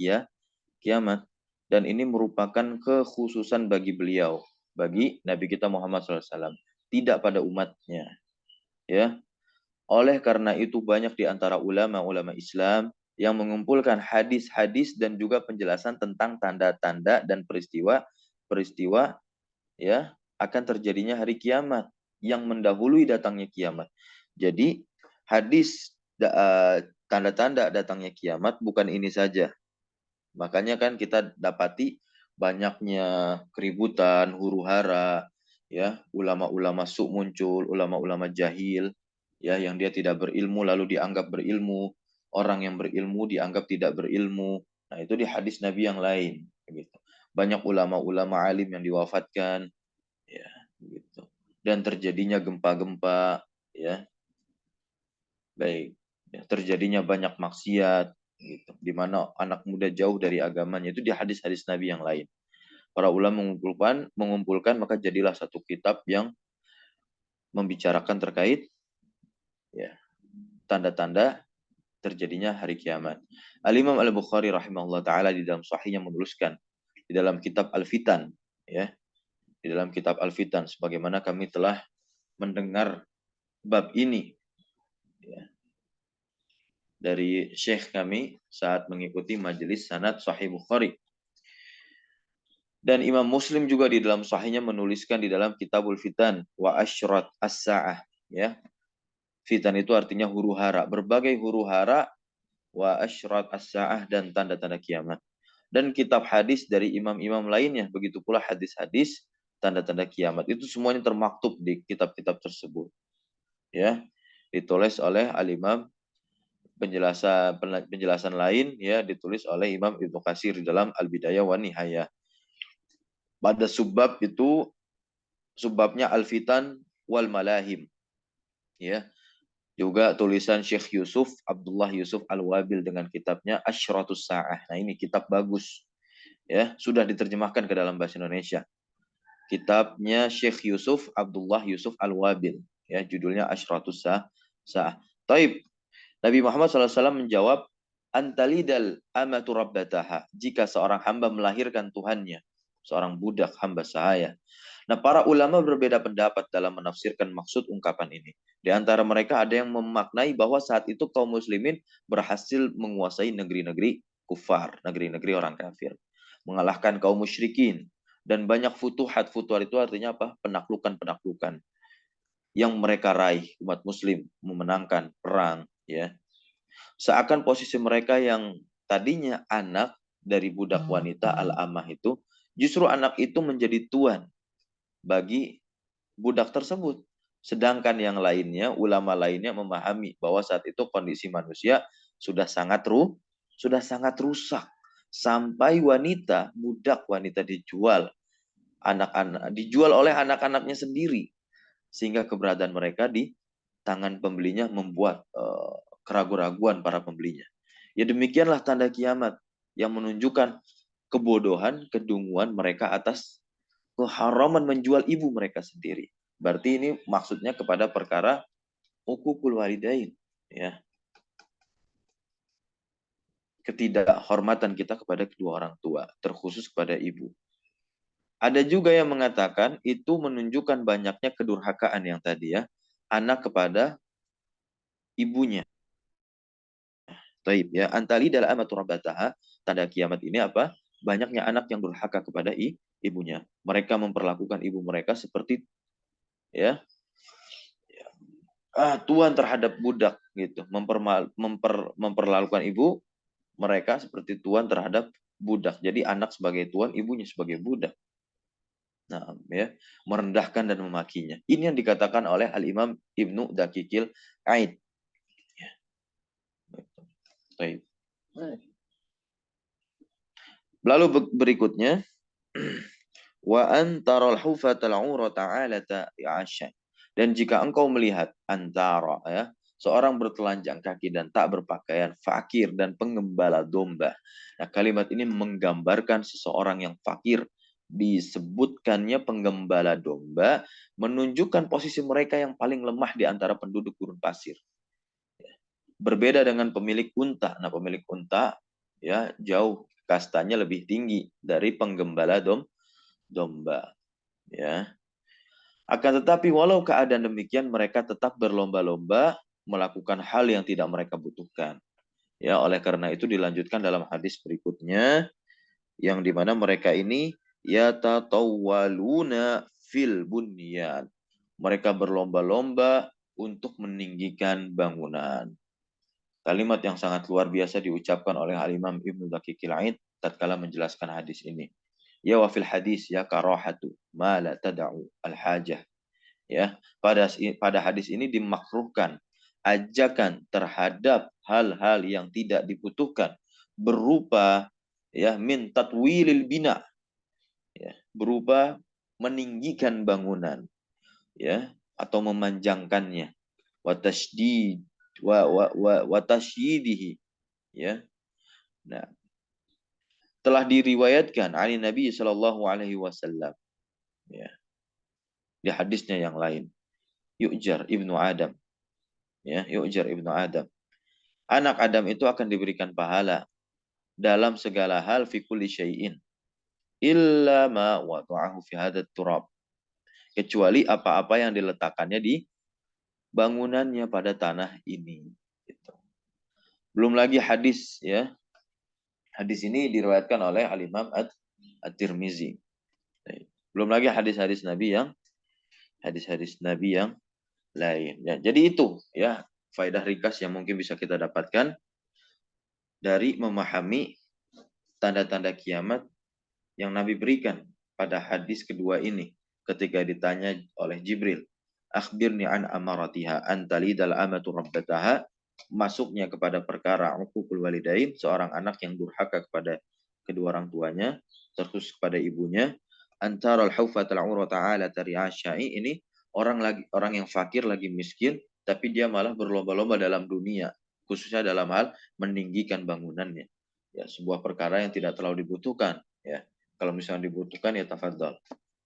kiamat. Dan ini merupakan kekhususan bagi beliau, bagi Nabi kita Muhammad SAW, tidak pada umatnya. Ya, oleh karena itu banyak di antara ulama-ulama Islam yang mengumpulkan hadis-hadis dan juga penjelasan tentang tanda-tanda dan peristiwa ya akan terjadinya hari kiamat yang mendahului datangnya kiamat. Jadi hadis tanda-tanda datangnya kiamat bukan ini saja. Makanya kan kita dapati banyaknya keributan, huru-hara, ya, ulama-ulama su muncul, ulama-ulama jahil, ya, yang dia tidak berilmu lalu dianggap berilmu, orang yang berilmu dianggap tidak berilmu. Nah, itu di hadis Nabi yang lain, gitu. Banyak ulama-ulama alim yang diwafatkan, ya, gitu. Dan terjadinya gempa-gempa, ya, baik, ya, terjadinya banyak maksiat, gitu, di mana anak muda jauh dari agamanya itu di hadis-hadis Nabi yang lain. Para ulama mengumpulkan maka jadilah satu kitab yang membicarakan terkait ya tanda-tanda terjadinya hari kiamat. Al-Imam Al-Bukhari rahimahullah taala di dalam sahihnya menuliskan di dalam kitab Al-Fitan, ya, di dalam kitab Al-Fitan sebagaimana kami telah mendengar bab ini, ya, dari syekh kami saat mengikuti majelis sanad Sahih Bukhari. Dan Imam Muslim juga di dalam sahihnya menuliskan di dalam Kitabul Fitan wa asyrat as-sa'ah, ya. Fitan itu artinya huru-hara, berbagai huru-hara, wa asyrat as-sa'ah, dan tanda-tanda kiamat. Dan kitab hadis dari imam-imam lainnya, begitu pula hadis-hadis tanda-tanda kiamat. Itu semuanya termaktub di kitab-kitab tersebut. Ya, ditulis oleh al-Imam, penjelasan lain ya ditulis oleh Imam Ibnu Katsir di dalam Al-Bidayah wa Nihayah. Pada subbab itu subbabnya Al-Fitan wal Malahim. Ya. Juga tulisan Syekh Yusuf, Abdullah Yusuf Al-Wabil dengan kitabnya Asyratus Sa'ah. Nah, ini kitab bagus. Ya, sudah diterjemahkan ke dalam bahasa Indonesia. Kitabnya Syekh Yusuf, Abdullah Yusuf Al-Wabil. Ya, judulnya Asyratus Sa'ah. Taib. Nabi Muhammad SAW menjawab, Antalidal amatu rabbataha. Jika seorang hamba melahirkan Tuhannya. seorang budak hamba sahaya. Nah, para ulama berbeda pendapat dalam menafsirkan maksud ungkapan ini. Di antara mereka ada yang memaknai bahwa saat itu kaum muslimin berhasil menguasai negeri-negeri kufar, negeri-negeri orang kafir, mengalahkan kaum musyrikin, dan banyak futuhat. Futuhat itu artinya apa? Penaklukan-penaklukan yang mereka raih. Umat muslim memenangkan perang, ya. Seakan posisi mereka yang tadinya anak dari budak wanita al-amah itu, justru anak itu menjadi tuan bagi budak tersebut. Sedangkan yang lainnya, ulama lainnya memahami bahwa saat itu kondisi manusia sudah sangat rusak. Sampai budak wanita dijual oleh anak-anaknya sendiri. Sehingga keberadaan mereka di tangan pembelinya membuat keraguan-raguan para pembelinya. Ya demikianlah tanda kiamat yang menunjukkan kebodohan, kedunguan mereka atas keharaman menjual ibu mereka sendiri. Berarti ini maksudnya kepada perkara uququl walidain, ya. Ketidakhormatan kita kepada kedua orang tua, terkhusus kepada ibu. Ada juga yang mengatakan itu menunjukkan banyaknya kedurhakaan yang tadi, ya. Anak kepada ibunya. Taib, ya. Antali dalam amatu rabbataha, tanda kiamat ini apa? Banyaknya anak yang durhaka kepada ibunya. Mereka memperlakukan ibu mereka seperti, ya, tuan terhadap budak gitu, memperlakukan ibu mereka seperti tuan terhadap budak. Jadi anak sebagai tuan, ibunya sebagai budak. Nah, ya, merendahkan dan memakinya. Ini yang dikatakan oleh Al-Imam Ibnu Daqiqil Aid. Ya. Baik. Lalu berikutnya, wa antaral hufatal urata alata ya'asha. Dan jika engkau melihat antara, ya, seorang bertelanjang kaki dan tak berpakaian, fakir dan penggembala domba. Nah, kalimat ini menggambarkan seseorang yang fakir, disebutkannya penggembala domba, menunjukkan posisi mereka yang paling lemah di antara penduduk gurun pasir. Berbeda dengan pemilik unta. Nah, pemilik unta, ya, jauh kastanya lebih tinggi dari penggembala domba, ya. Akan tetapi walau keadaan demikian, mereka tetap berlomba-lomba melakukan hal yang tidak mereka butuhkan. Ya, oleh karena itu dilanjutkan dalam hadis berikutnya, yang dimana mereka ini yatatawwaluna fil bunyan. Mereka berlomba-lomba untuk meninggikan bangunan. Kalimat yang sangat luar biasa diucapkan oleh Al-Imam Ibnu Daqiqil Aid tatkala menjelaskan hadis ini. Ya wa fil hadis ya karahatu ma la tad'u al-hajah. Ya, pada hadis ini dimakruhkan ajakan terhadap hal-hal yang tidak dibutuhkan, berupa, ya, min tatwilil bina, ya, berupa meninggikan bangunan, ya, atau memanjangkannya, wa tasydid wa tasyyidihi, ya. Nah, telah diriwayatkan Ali Nabi Shallallahu alaihi wasallam, ya, di hadisnya yang lain, yu'jar ibnu Adam, ya, yu'jar ibnu Adam. Anak Adam itu akan diberikan pahala dalam segala hal fi kulli syai'in illa ma wada'ahu fi hadat turab, kecuali apa-apa yang diletakkannya di bangunannya pada tanah ini, gitu. Belum lagi hadis, ya. Hadis ini diriwayatkan oleh Al-Imam At-Tirmizi. Belum lagi hadis-hadis Nabi yang lain. Ya, jadi itu, ya, faedah ringkas yang mungkin bisa kita dapatkan dari memahami tanda-tanda kiamat yang Nabi berikan pada hadis kedua ini ketika ditanya oleh Jibril, akhbirni an amaratiha antalidal amatu rabbataha, masuknya kepada perkara uququl walidain, seorang anak yang durhaka kepada kedua orang tuanya, terkhusus kepada ibunya. Antara al-hufat al-ura ta'ala tari'asyai, ini orang yang fakir lagi miskin, tapi dia malah berlomba-lomba dalam dunia, khususnya dalam hal meninggikan bangunannya. Ya, sebuah perkara yang tidak terlalu dibutuhkan, ya. Kalau misalnya dibutuhkan, ya tafadhol.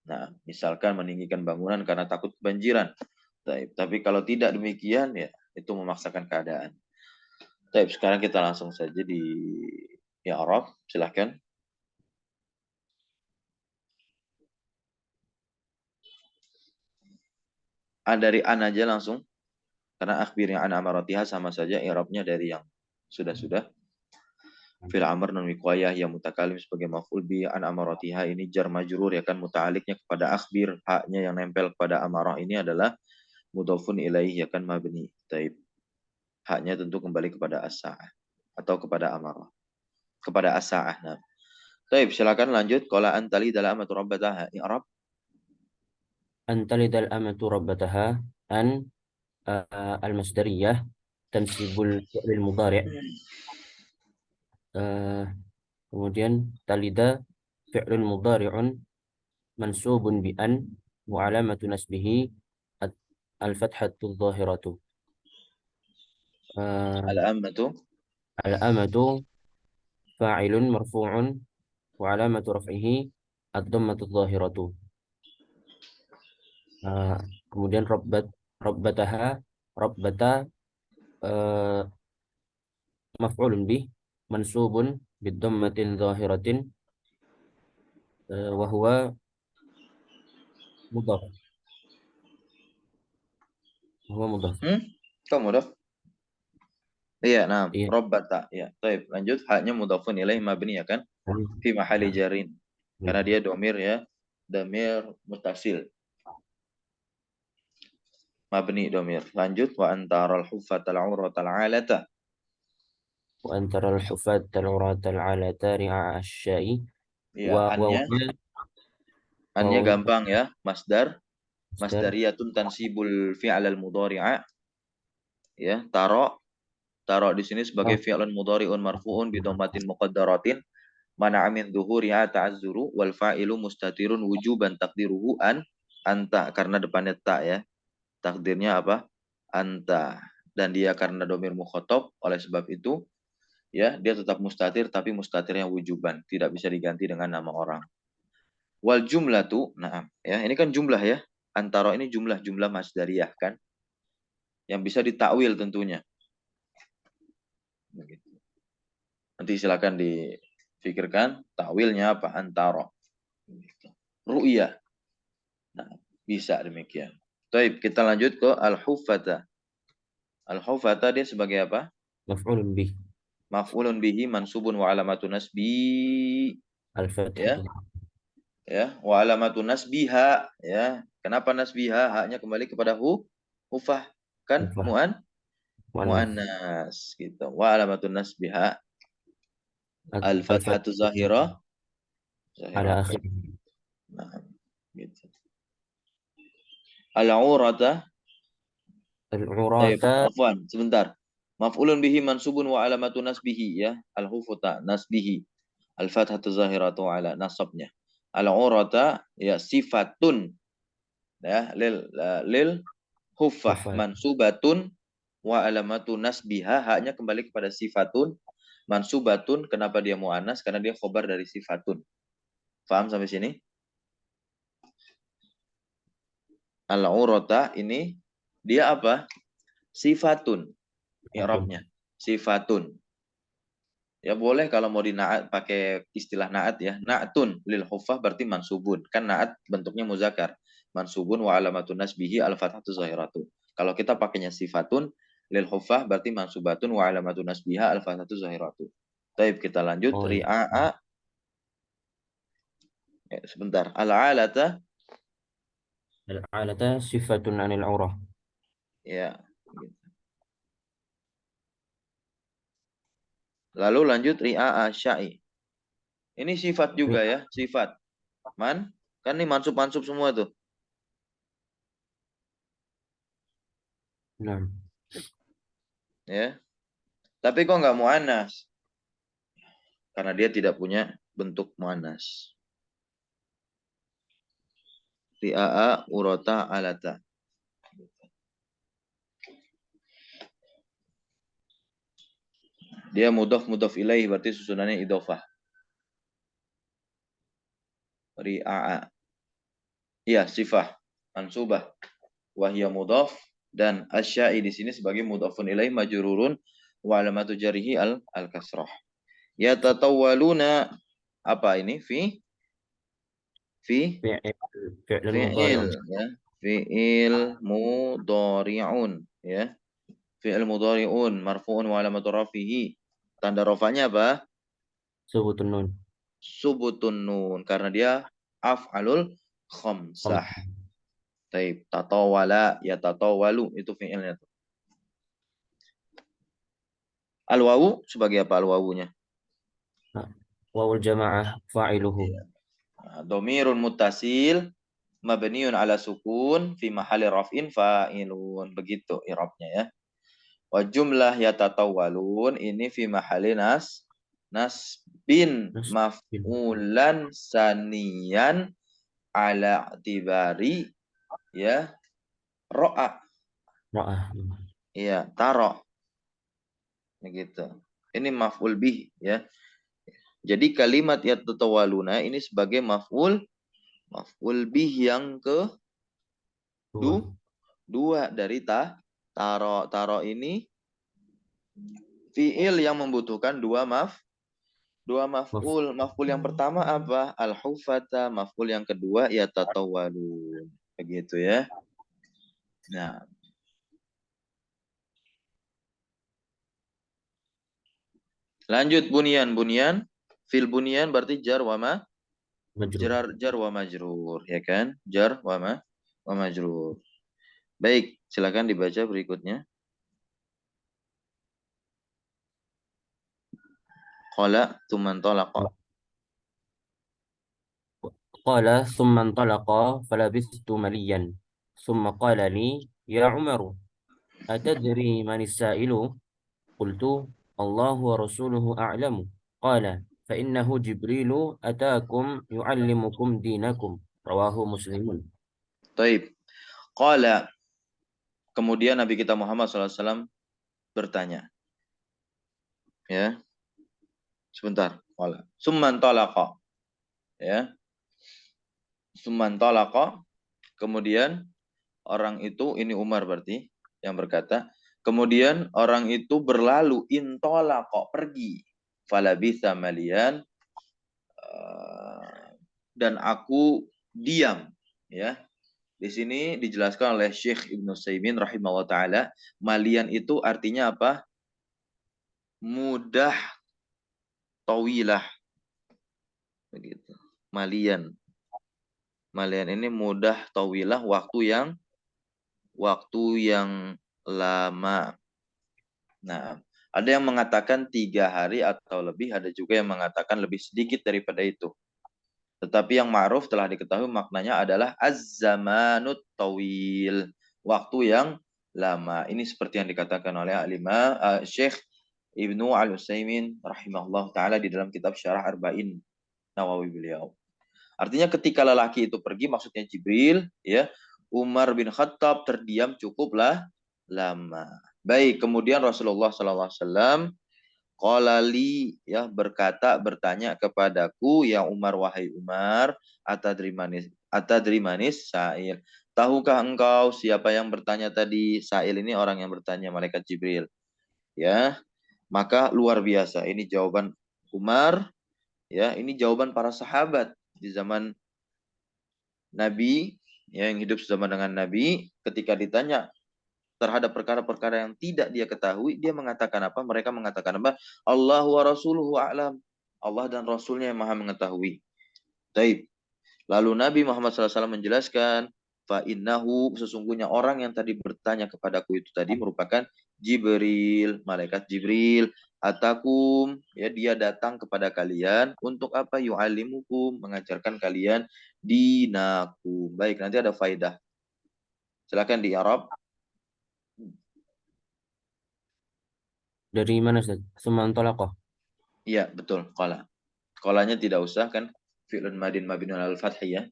Nah, misalkan meninggikan bangunan karena takut kebanjiran. Tapi kalau tidak demikian, ya itu memaksakan keadaan. Sekarang kita langsung saja di Araf, silahkan. dari an aja langsung. Karena akhbirnya an amaratiha sama saja i'rabnya dari yang sudah-sudah. Fil amr non wiqayah yang mutakalim sebagai maf'ul bi an amaratiha ini jar majrur ya kan muta'aliknya kepada akhbir, haknya yang nempel kepada amarah ini adalah mudhafun ilaih ya kan mabni. Taib. Haknya tentu kembali kepada as-sa'ah atau kepada amarah. Kepada as-sa'ah. Nah. Taib, silakan lanjut. Qala antali dalam amatu rabbataha i'rab. Antalidal amatu rabbataha an al-masdariyah tansibul fi'lil mudhari'. Eh, Kemudian talida fi'lun mudhari'un mansubun bi an wa alamatu nasbihi al-fathatu dhahiratu. Eh, Al-ammatu. Al-amatu fa'ilun marfu'un wa alamatu raf'ihi ad-dhammatu dhahiratu. Eh, Kemudian rabbataha rabbata eh, maf'ulun bih mansubun bid-dhammatin dhahiratin wa huwa mudhaf. Huwa mudhaf. Kamu dah? Iya, nah, Iya. robbata. Ya, taib. Lanjut. Haknya mudhafun ilaih mabni ya kan? Fi mahali Nah, jarin. Karena dia domir ya. Domir mutasil. Mabni domir. Lanjut. Wa antaral huffatal auratal alata. وأن ترى الحفاة العراة العالة رعاء الشاء Iya, annya. Annya واو gampang ya. Masdar. مصدر Masdariyatun tansibul fi'al al-mudhari'a. Ya, taro. Taro di sini sebagai fi'lun mudhari'un marfu'un bidhammatin muqaddaratin. Mana amin dhuhuriha ta'azzuru wal fa'ilu mustatirun wujuban takdiruhu anta karena depannya ta ya. Takdirnya apa? Anta. Dan dia karena domir mukhotob, oleh sebab itu ya dia tetap mustatir tapi mustatirnya wujuban, tidak bisa diganti dengan nama orang. Wal jumlatu, nah ya ini kan jumlah ya. Antara ini jumlah masdariyah kan yang bisa ditakwil tentunya. Begitu. Nanti silakan difikirkan takwilnya apa antara. Ru'yah. Nah, bisa demikian. Baik, kita lanjut ke al-huffata. Al-huffata dia sebagai apa? مفعول به Maf'ulun bihi mansubun wa alamatun nasbi الفتحة ya. Ya, wa alamatun nasbiha ya. Kenapa nasbiha? Haknya kembali kepada hufah kan مفعول مؤنث muannas gitu. Wa alamatun nasbiha al-fathatu الفتحة على zahiratan. آخره Nah, gitu. Al-urata. العراة Afwan, sebentar. Maf'ulun bihi mansubun wa alamatu nasbihi ya. Al-hufuta nasbihi. Al-fathatu zahiratu ala nasabnya. Al-urata ya sifatun ya lil hufah وفاة mansubatun wa alamatu nasbiha haknya kembali kepada sifatun mansubatun. Kenapa dia muannas? Karena dia khobar dari sifatun. Paham sampai sini? Al-urata ini dia apa? Sifatun. I'rabnya sifatun. Ya boleh kalau mau dinaat pakai istilah naat ya. Na'tun lil huffah berarti mansubun. Kan naat bentuknya muzakkar. Mansubun wa alamatun nasbihi al-fathatu zahiratu. Kalau kita pakainya sifatun lil huffah berarti mansubatun wa alamatun nasbiha al-fathatu zahiratu. Baik, kita lanjut. oh ya Ri'a'a. Ya, sebentar. Al-alata. العالة صفة عن العورة Ya. Lalu lanjut ri'a'a sya'i. Ini sifat juga ya. Sifat. Man. Kan ini mansub-mansub semua tuh. نعم Ya. Tapi kok nggak mu'annas? Karena dia tidak punya bentuk muannas. Ri'a'a urata alata. Dia mudhaf ilaih berarti susunannya idhofah. Ri'a'a. Iya, sifah mansubah. Wahya mudhaf dan asya'i di sini sebagai mudhafun ilaih majrurun wa alamatu jarihi al-kasrah. Yatatawwaluna apa ini? Fi فعل فعل fi'il المضارع ya. Fi'il mudhari'un ya. Fi'il mudhari'un marfu'un wa alamatu rafihi. Tanda rafanya apa? Subutun nun. Subutun nun karena dia af'alul khamsah. Khamsah. Taib tatawala ya tatawalu itu fi'ilnya tuh. Al wawu sebagai apa al wawunya? Nah, wawul jamaah fa'iluhu. Iya. Nah, domirun muttasil mabniun ala sukun fi mahali raf'in fa'ilun begitu i'rabnya ya. Wa jumlah yatatawwalun ini fi mahali nasbin Nas bin maf'ulan saniyan ala tibari ya ro'a ra'ah. iya taro begitu. Ini maf'ul bih ya. Jadi kalimat yatatawwaluna ini sebagai maf'ul bih yang Dua. kedua dari taro. Taro ini fiil yang membutuhkan dua Maf. maf'ul. Maf'ul yang pertama apa? Al-hufata. Maf'ul yang kedua ya tatawalun. Begitu ya. Nah, lanjut bunyan. Bunyan. Fil bunyan berarti jar wa ma Majrur. jar wa majrur ya kan? Jar wa majrur. Baik, silakan dibaca berikutnya. Qala tsumma talaqa. Qala thumma intalaqa falabistu maliyan. Thumma qala li ya Umaru atadri man as-sa'ilu? Qultu Allahu wa rasuluhu a'lamu. Qala fa innahu Jibrilu ataakum yu'allimukum dinakum. Rawahu Muslimun. Taib. Qala kemudian Nabi kita Muhammad SAW bertanya. Ya, sebentar. Qala. Tsumma talaqa. Ya. Tsumma talaqa. Kemudian orang itu, ini Umar berarti yang berkata, kemudian orang itu berlalu intolaqa pergi. Falabitha malian dan aku diam ya. Di sini dijelaskan oleh Syekh Ibnu Utsaimin rahimahullah taala, malian itu artinya apa? Mudah tawilah begitu. Malian. Malian ini mudah tawilah waktu yang lama. Nah, ada yang mengatakan 3 hari atau lebih, ada juga yang mengatakan lebih sedikit daripada itu. Tetapi yang ma'ruf telah diketahui maknanya adalah az-zamanut tawil, waktu yang lama. Ini seperti yang dikatakan oleh Syekh Ibnu Al-Utsaimin rahimahullah taala di dalam kitab Syarah Arba'in Nawawi beliau. Artinya ketika lelaki itu pergi, maksudnya Jibril, ya, Umar bin Khattab terdiam cukuplah lama. Baik, kemudian Rasulullah SAW qala li ya bertanya kepadaku ya Umar wahai Umar atadri manis sa'il. Tahukah engkau siapa yang bertanya tadi? Sa'il ini orang yang bertanya malaikat Jibril. Ya, maka luar biasa. Ini jawaban Umar, ya, ini jawaban para sahabat di zaman Nabi, ya, yang hidup zaman dengan Nabi, ketika ditanya terhadap perkara-perkara yang tidak dia ketahui, dia mengatakan apa? Mereka mengatakan apa? Allah wa rasuluhu a'lam. Allah dan Rasulnya yang maha mengetahui. Taib. Lalu Nabi Muhammad SAW menjelaskan, fa innahu sesungguhnya orang yang tadi bertanya kepadaku itu tadi merupakan Jibril, malaikat Jibril. Atakum, ya, dia datang kepada kalian untuk apa? Yu'allimukum, mengajarkan kalian dinakum. Baik, nanti ada faidah. Silakan di Arab. Dari mana Ustaz? Thumma intalaqa. Iya, betul. Qala. Qalanya tidak usah kan? Fi'lun madin mabniun al fathi ya.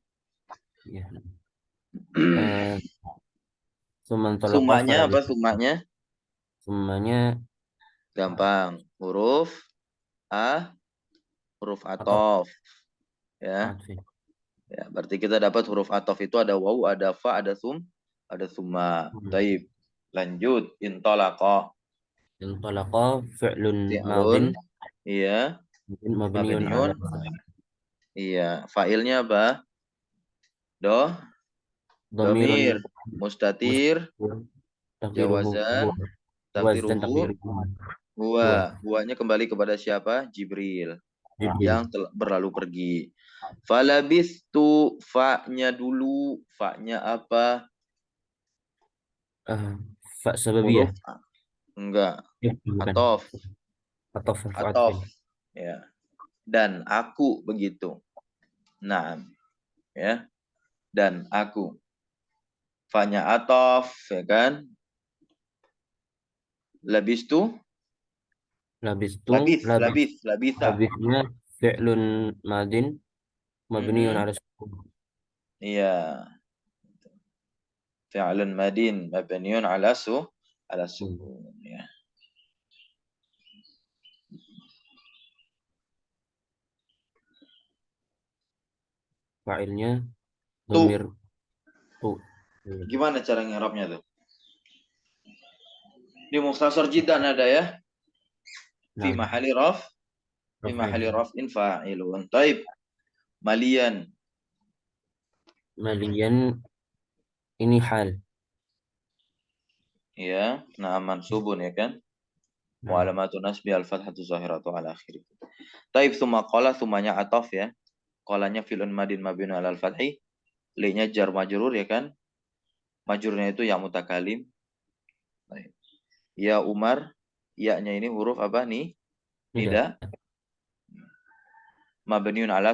Ya. Eh, Thumma intalaqa Sumanya fala apa sumanya? Summanya Gampang. Huruf A, huruf atau atof. Ya. atfi. Ya, berarti kita dapat huruf atof itu ada waw, ada fa, ada summa. Taib. Lanjut. Intolaqa. Intalaqa fi'lun Fi'lun. madin Iya. mabniun Mabniun. ala Iya. Fa'ilnya apa? Do. Dhamirun Domir mustatir mustatir takdiruhu jawazan huwa. Wazan takdiruhu takdiruhu huwa. huwa. Huwanya kembali kepada siapa? Jibril Jibril. yang telah berlalu pergi. Falabistu fa-nya dulu. Fa-nya apa? Ah, fa sababiyah. Huruf enggak. Bukan. Atof. Atau harfu Atof. atfin. Ya. Dan aku begitu. Nah, ya. Dan aku. Fa-nya atof, ya kan? Labistu. Labistu, Labitha. labisnya fi'lun madin mabniun Mm-mm. ala sukun. Iya. Fi'lun madin mabniun ala ala Hmm. sukun, ya. Fa'ilnya Tu. dhamir tu. Hmm. Gimana cara ngerapnya tuh? Di Mukhtasar Jiddan ada ya. Fi Nah, mahali raf. Fi mahali raf'in. raf'in fa'ilun. Taib. Malian. Malian ini hal. Ya. Nah, mansubun ya kan. Wa Nah, alamatun nasbi al-fathatu zahiratu ala akhiri. Taib summa qala sumanya ataf ya. Qalanya filun madin mabniun ala al-fathi. Li-nya jar majrur ya kan. Majrurnya itu ya mutakalim. Baik. Ya Umar. Ya-nya ini huruf apa nih? tidak. Nida. Mabniun ala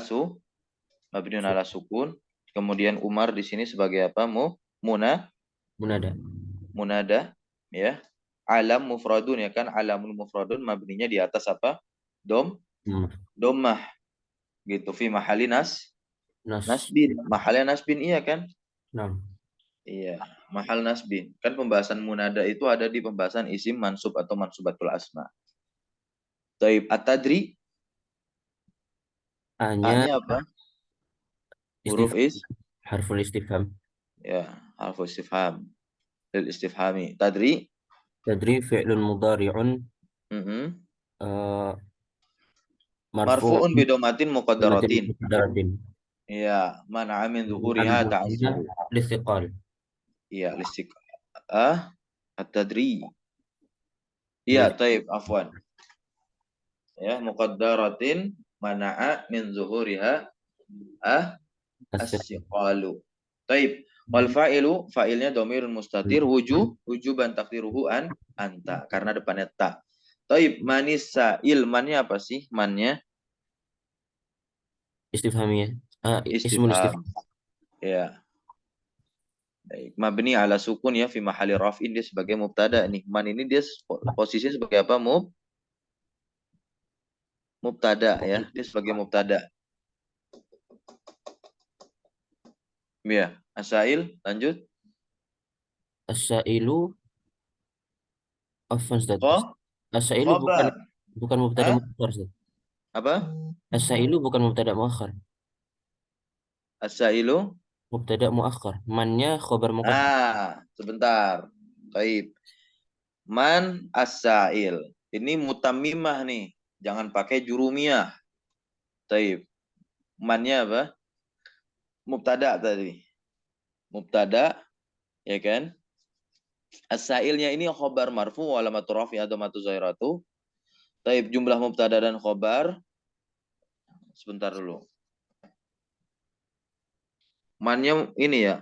mabniun Su- ala sukun. Kemudian Umar di sini sebagai apa? Munada. Munada, ya. Alam mufradun ya kan? Alamun mufradun mabninya di atas apa? Hmm. Domah gitu. Fi mahali Nas. nasbin. Mahalnya nasbin iya kan? Nah, Iya, mahal nasbin. Kan pembahasan munada itu ada di pembahasan isim mansub atau mansubatul asma. Taib at-tadri, A-nya A-nya apa? Huruf istifham. is Harful istifham. ya, harfu istifham. Lil istifhami. Tadri, Tadri fi'lun mudari'un mm-mm. uh, marfu'un Marfu'un bidomatin bimatin muqaddaratin. muqaddaratin. Iya, mana amin zuhuriha Al-mu'minah ta'assuhu. listiqal. Iya, listik. Ah, at-tadri. Iya, Lis- taib, afwan. Ya, muqaddaratin mana'a min zuhuriha ah as-siqal. as-siqalu. Taib. Wal fa'ilu, fa'ilnya dhamirun mustatir wujuban takdiruhu anta karena depannya ta. Taib, manisa ilmannya apa sih? Mannya Istifhamiyah. Ismun istifham. istifham. Ya. Baik. Mabni ala sukun ya fi mahali raf'in dia sebagai mubtada nih. Man ini dia posisinya sebagai apa? Mubtada ya. Dia sebagai mubtada. Ya. Asail lanjut. As-sailu afwan Ustaz. Kho As-sailu bukan khobar. bukan mubtada Ah, muakhar Ustaz. apa? As-sailu bukan mubtada muakhar. Asailu. Mubtada muakhar. Mannya khobar muqaddam. Sebentar. Baik. Man asail. Ini mutammimah nih. Jangan pakai jurumiyah. Taib. Mannya apa? Mubtada tadi. Mubtada, ya kan? Asailnya ini khobar marfu wa alamatu rafi adamatu zairatu. Taib jumlah mubtada dan khobar. Sebentar dulu. Mannya ini ya.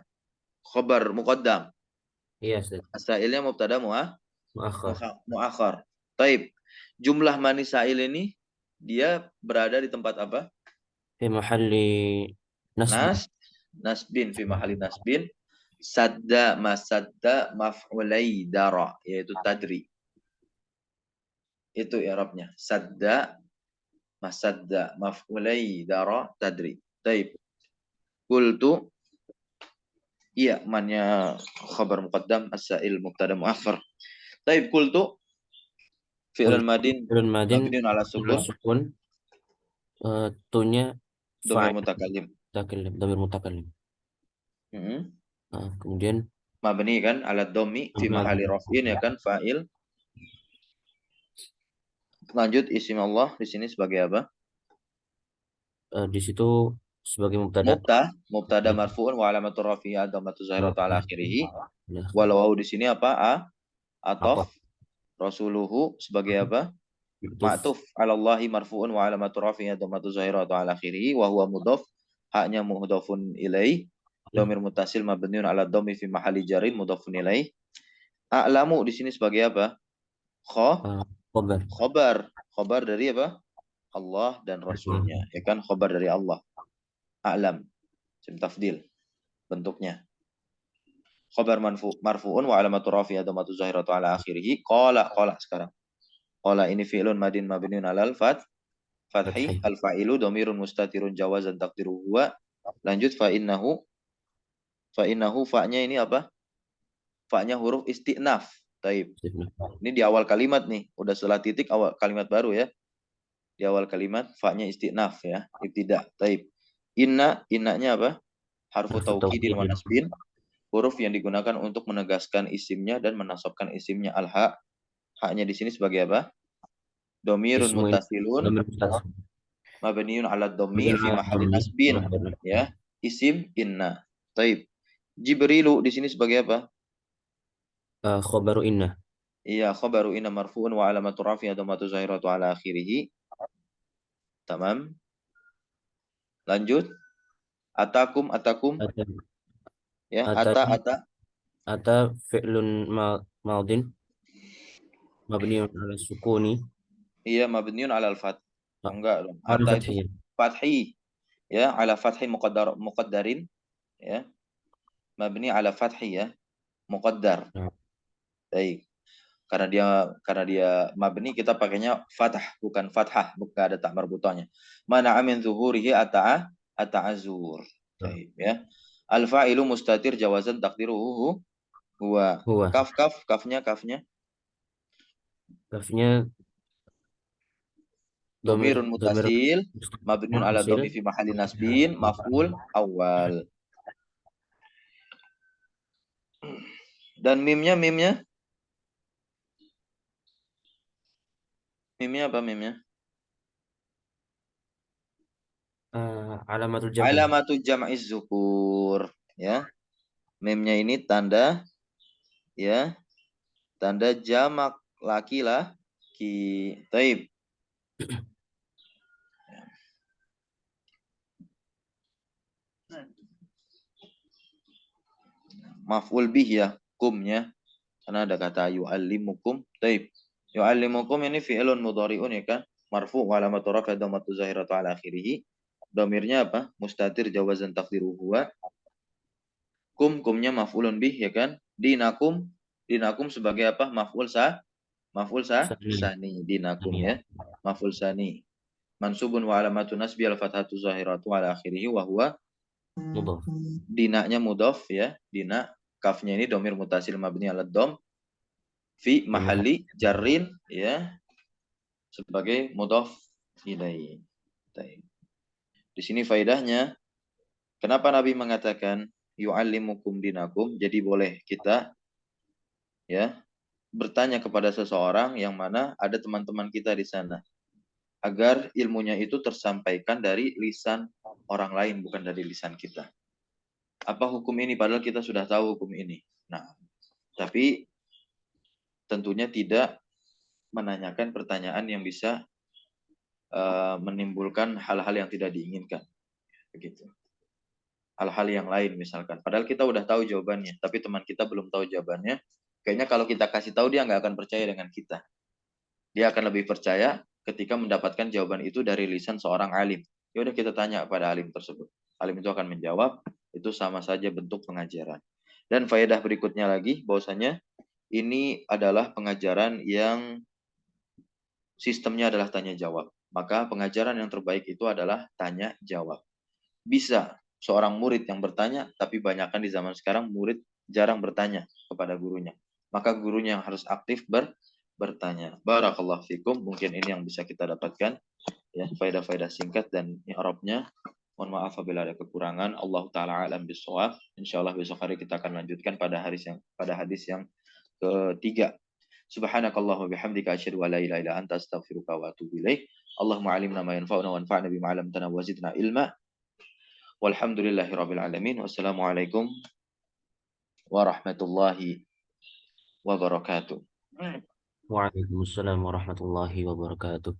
Khobar muqaddam. Iya Ustaz. Asailnya mubtada Muakhar. muakhar. Taib. Jumlah manisail ini dia berada di tempat apa? Fi mahalli nasbin. Nasbin fi mahali nasbin. Sadda masadda maf'ulai dara yaitu tadri. Itu i'rabnya. Sadda masadda maf'ulai dara tadri. Taib. Qultu iya mannya khabar muqaddam as-sa'il mubtada muakhir. Taib qultu Qul fi'lun madin fi'lun madin mabniun ala ala sukun sukun tunya dhamir fa'il mutakallim. mutakallim, dhamir mutakallim. Hmm. Kemudian Mabni kan ala dhammi fi ambil mahali raf'in ya kan fa'il. Lanjut isim Allah di sini sebagai apa? di situ sebagai mubtada. Mubtada marfu'un wa alamatur rafi'i dhammatu zahiratu ala akhirih. Ya, Walau di sini apa? Atof. apa? Rasuluhu sebagai apa? Maktuf. Ma'tuf 'ala Allahi marfu'un wa 'alamatu rafi'i dhammatu zahiratu 'ala akhirih wa huwa mudhaf, haknya mudhafun ilaih, dhamir muttasil mabniun 'ala dhammi fi mahalli jarrin mudhafun ilaih. A'lamu di sini sebagai apa? Khabar. Khobar dari apa? Allah dan Rasulnya, ya kan? Khobar dari Allah. A'lam, isim tafdil bentuknya. Khobar marfu'un wa 'alamatu rafi'i dhammatu zahiratu 'ala akhirih. Qala sekarang. Qala ini fi'lun madin mabniun 'alal fathi, Fathih. al-fa'ilu dhamirun mustatirun jawazan taqdiruhu huwa. Lanjut fa innahu fa-nya ini apa? Fa-nya huruf isti'naf. Taib. Ini di awal kalimat nih, udah setelah titik awal kalimat baru ya. Di awal kalimat fa-nya isti'naf ya, ibtida. Taib. Inna-nya apa? Harfu Harfu taukidin wa taukid. nasbin. Huruf yang digunakan untuk menegaskan isimnya dan menasabkan isimnya al-ha. Haknya di sini sebagai apa? Dhamirun Ismu ini muttasilun dhamir muttasil. mabniun 'ala dhammi Mabniun fi 'ala mahalli dhammi. nasbin, ya. Isim inna. Taib. Jibrilu di sini sebagai apa? Khabaru inna. Iya, khabaru inna marfu'un wa alamatu rafi'i dhammatu zahiratu 'ala akhirih. Tamam. Lanjut. Atakum Ata ya. ata Ata ata fi'lun madin mabniun 'ala sukuni. iya mabniun 'alal fath. Ah, Enggak dong. Al Ata itu fathiyah. fathi, ya, 'ala fathi muqaddarin, ya. Mabni 'ala fathi ya, muqaddar. Nah, Baik. Karena dia mabni kita pakainya fathah bukan fathah, bukan ada tak marbutanya. Mana amin zuhurihi ata'azur. nah. Baik ya. Al fa'ilu mustatir jawazan takdiruhu huwa. Huwa. Kafnya Kafnya domir dhamirun domir mutasil mabniun ala muttasil. dhammi fi mahalli nasbin maf'ul awal. Dan mimnya apa mimnya? Alamatul jam'i. Alamatu jam'iz zukur, ya. Mimnya ini tanda, ya, tanda jamak laki-laki. Taib. Maf'ul bih ya, kumnya. Karena ada kata yu'allimukum. Taib. Yu'allimukum ini fi'lun mudhari'un ya kan? Marfu' wa alamatu raf'i dhammatu zahiratu ala akhirih. Domirnya apa? Mustatir jawazan taqdiruhu huwa. Kumnya maf'ulun bih ya kan? Dinakum sebagai apa? Maf'ul Sani. sani. Dinakum Sani. ya. Maf'ul sani. Mansubun wa alamatu nasbi al-fathatu zahiratu ala akhirih wa huwa. Mudhaf. Dinanya mudhaf ya. Dina. Kafnya ini domir mutasil mabni ala dom. Fi mahalli jarrin ya. Sebagai mudhaf ilaih. Di sini faedahnya. Kenapa Nabi mengatakan yu'allimukum dinakum? Jadi boleh kita ya bertanya kepada seseorang yang mana ada teman-teman kita di sana agar ilmunya itu tersampaikan dari lisan orang lain bukan dari lisan kita. Apa hukum ini padahal kita sudah tahu hukum ini. Nah, tapi tentunya tidak menanyakan pertanyaan yang bisa menimbulkan hal-hal yang tidak diinginkan. Begitu. Hal-hal yang lain misalkan. Padahal kita udah tahu jawabannya, tapi teman kita belum tahu jawabannya. Kayaknya kalau kita kasih tahu dia nggak akan percaya dengan kita. Dia akan lebih percaya ketika mendapatkan jawaban itu dari lisan seorang alim. Ya udah kita tanya pada alim tersebut. Alim itu akan menjawab, itu sama saja bentuk pengajaran. Dan faedah berikutnya lagi, bahwasanya ini adalah pengajaran yang sistemnya adalah tanya jawab. Maka pengajaran yang terbaik itu adalah tanya jawab. Bisa seorang murid yang bertanya, tapi banyakkan di zaman sekarang murid jarang bertanya kepada gurunya. Maka gurunya yang harus aktif bertanya. Barakallahu fikum. Mungkin ini yang bisa kita dapatkan. Ya, faedah-faedah singkat dan i'rabnya. Mohon maaf apabila ada kekurangan. Allah taala alam bisawab. Insyaallah besok hari kita akan lanjutkan pada hadis yang ketiga. Subhanakallah wa bihamdika asyhadu an la ilaha illa anta astaghfiruka wa atubu ilaik. Allahumma alimna ma yanfa'una wanfa'na bima 'allamtana wa zidna ilma. Walhamdulillahirabbil alamin. Wassalamualaikum warahmatullahi wabarakatuh. Waalaikumsalam warahmatullahi wabarakatuh.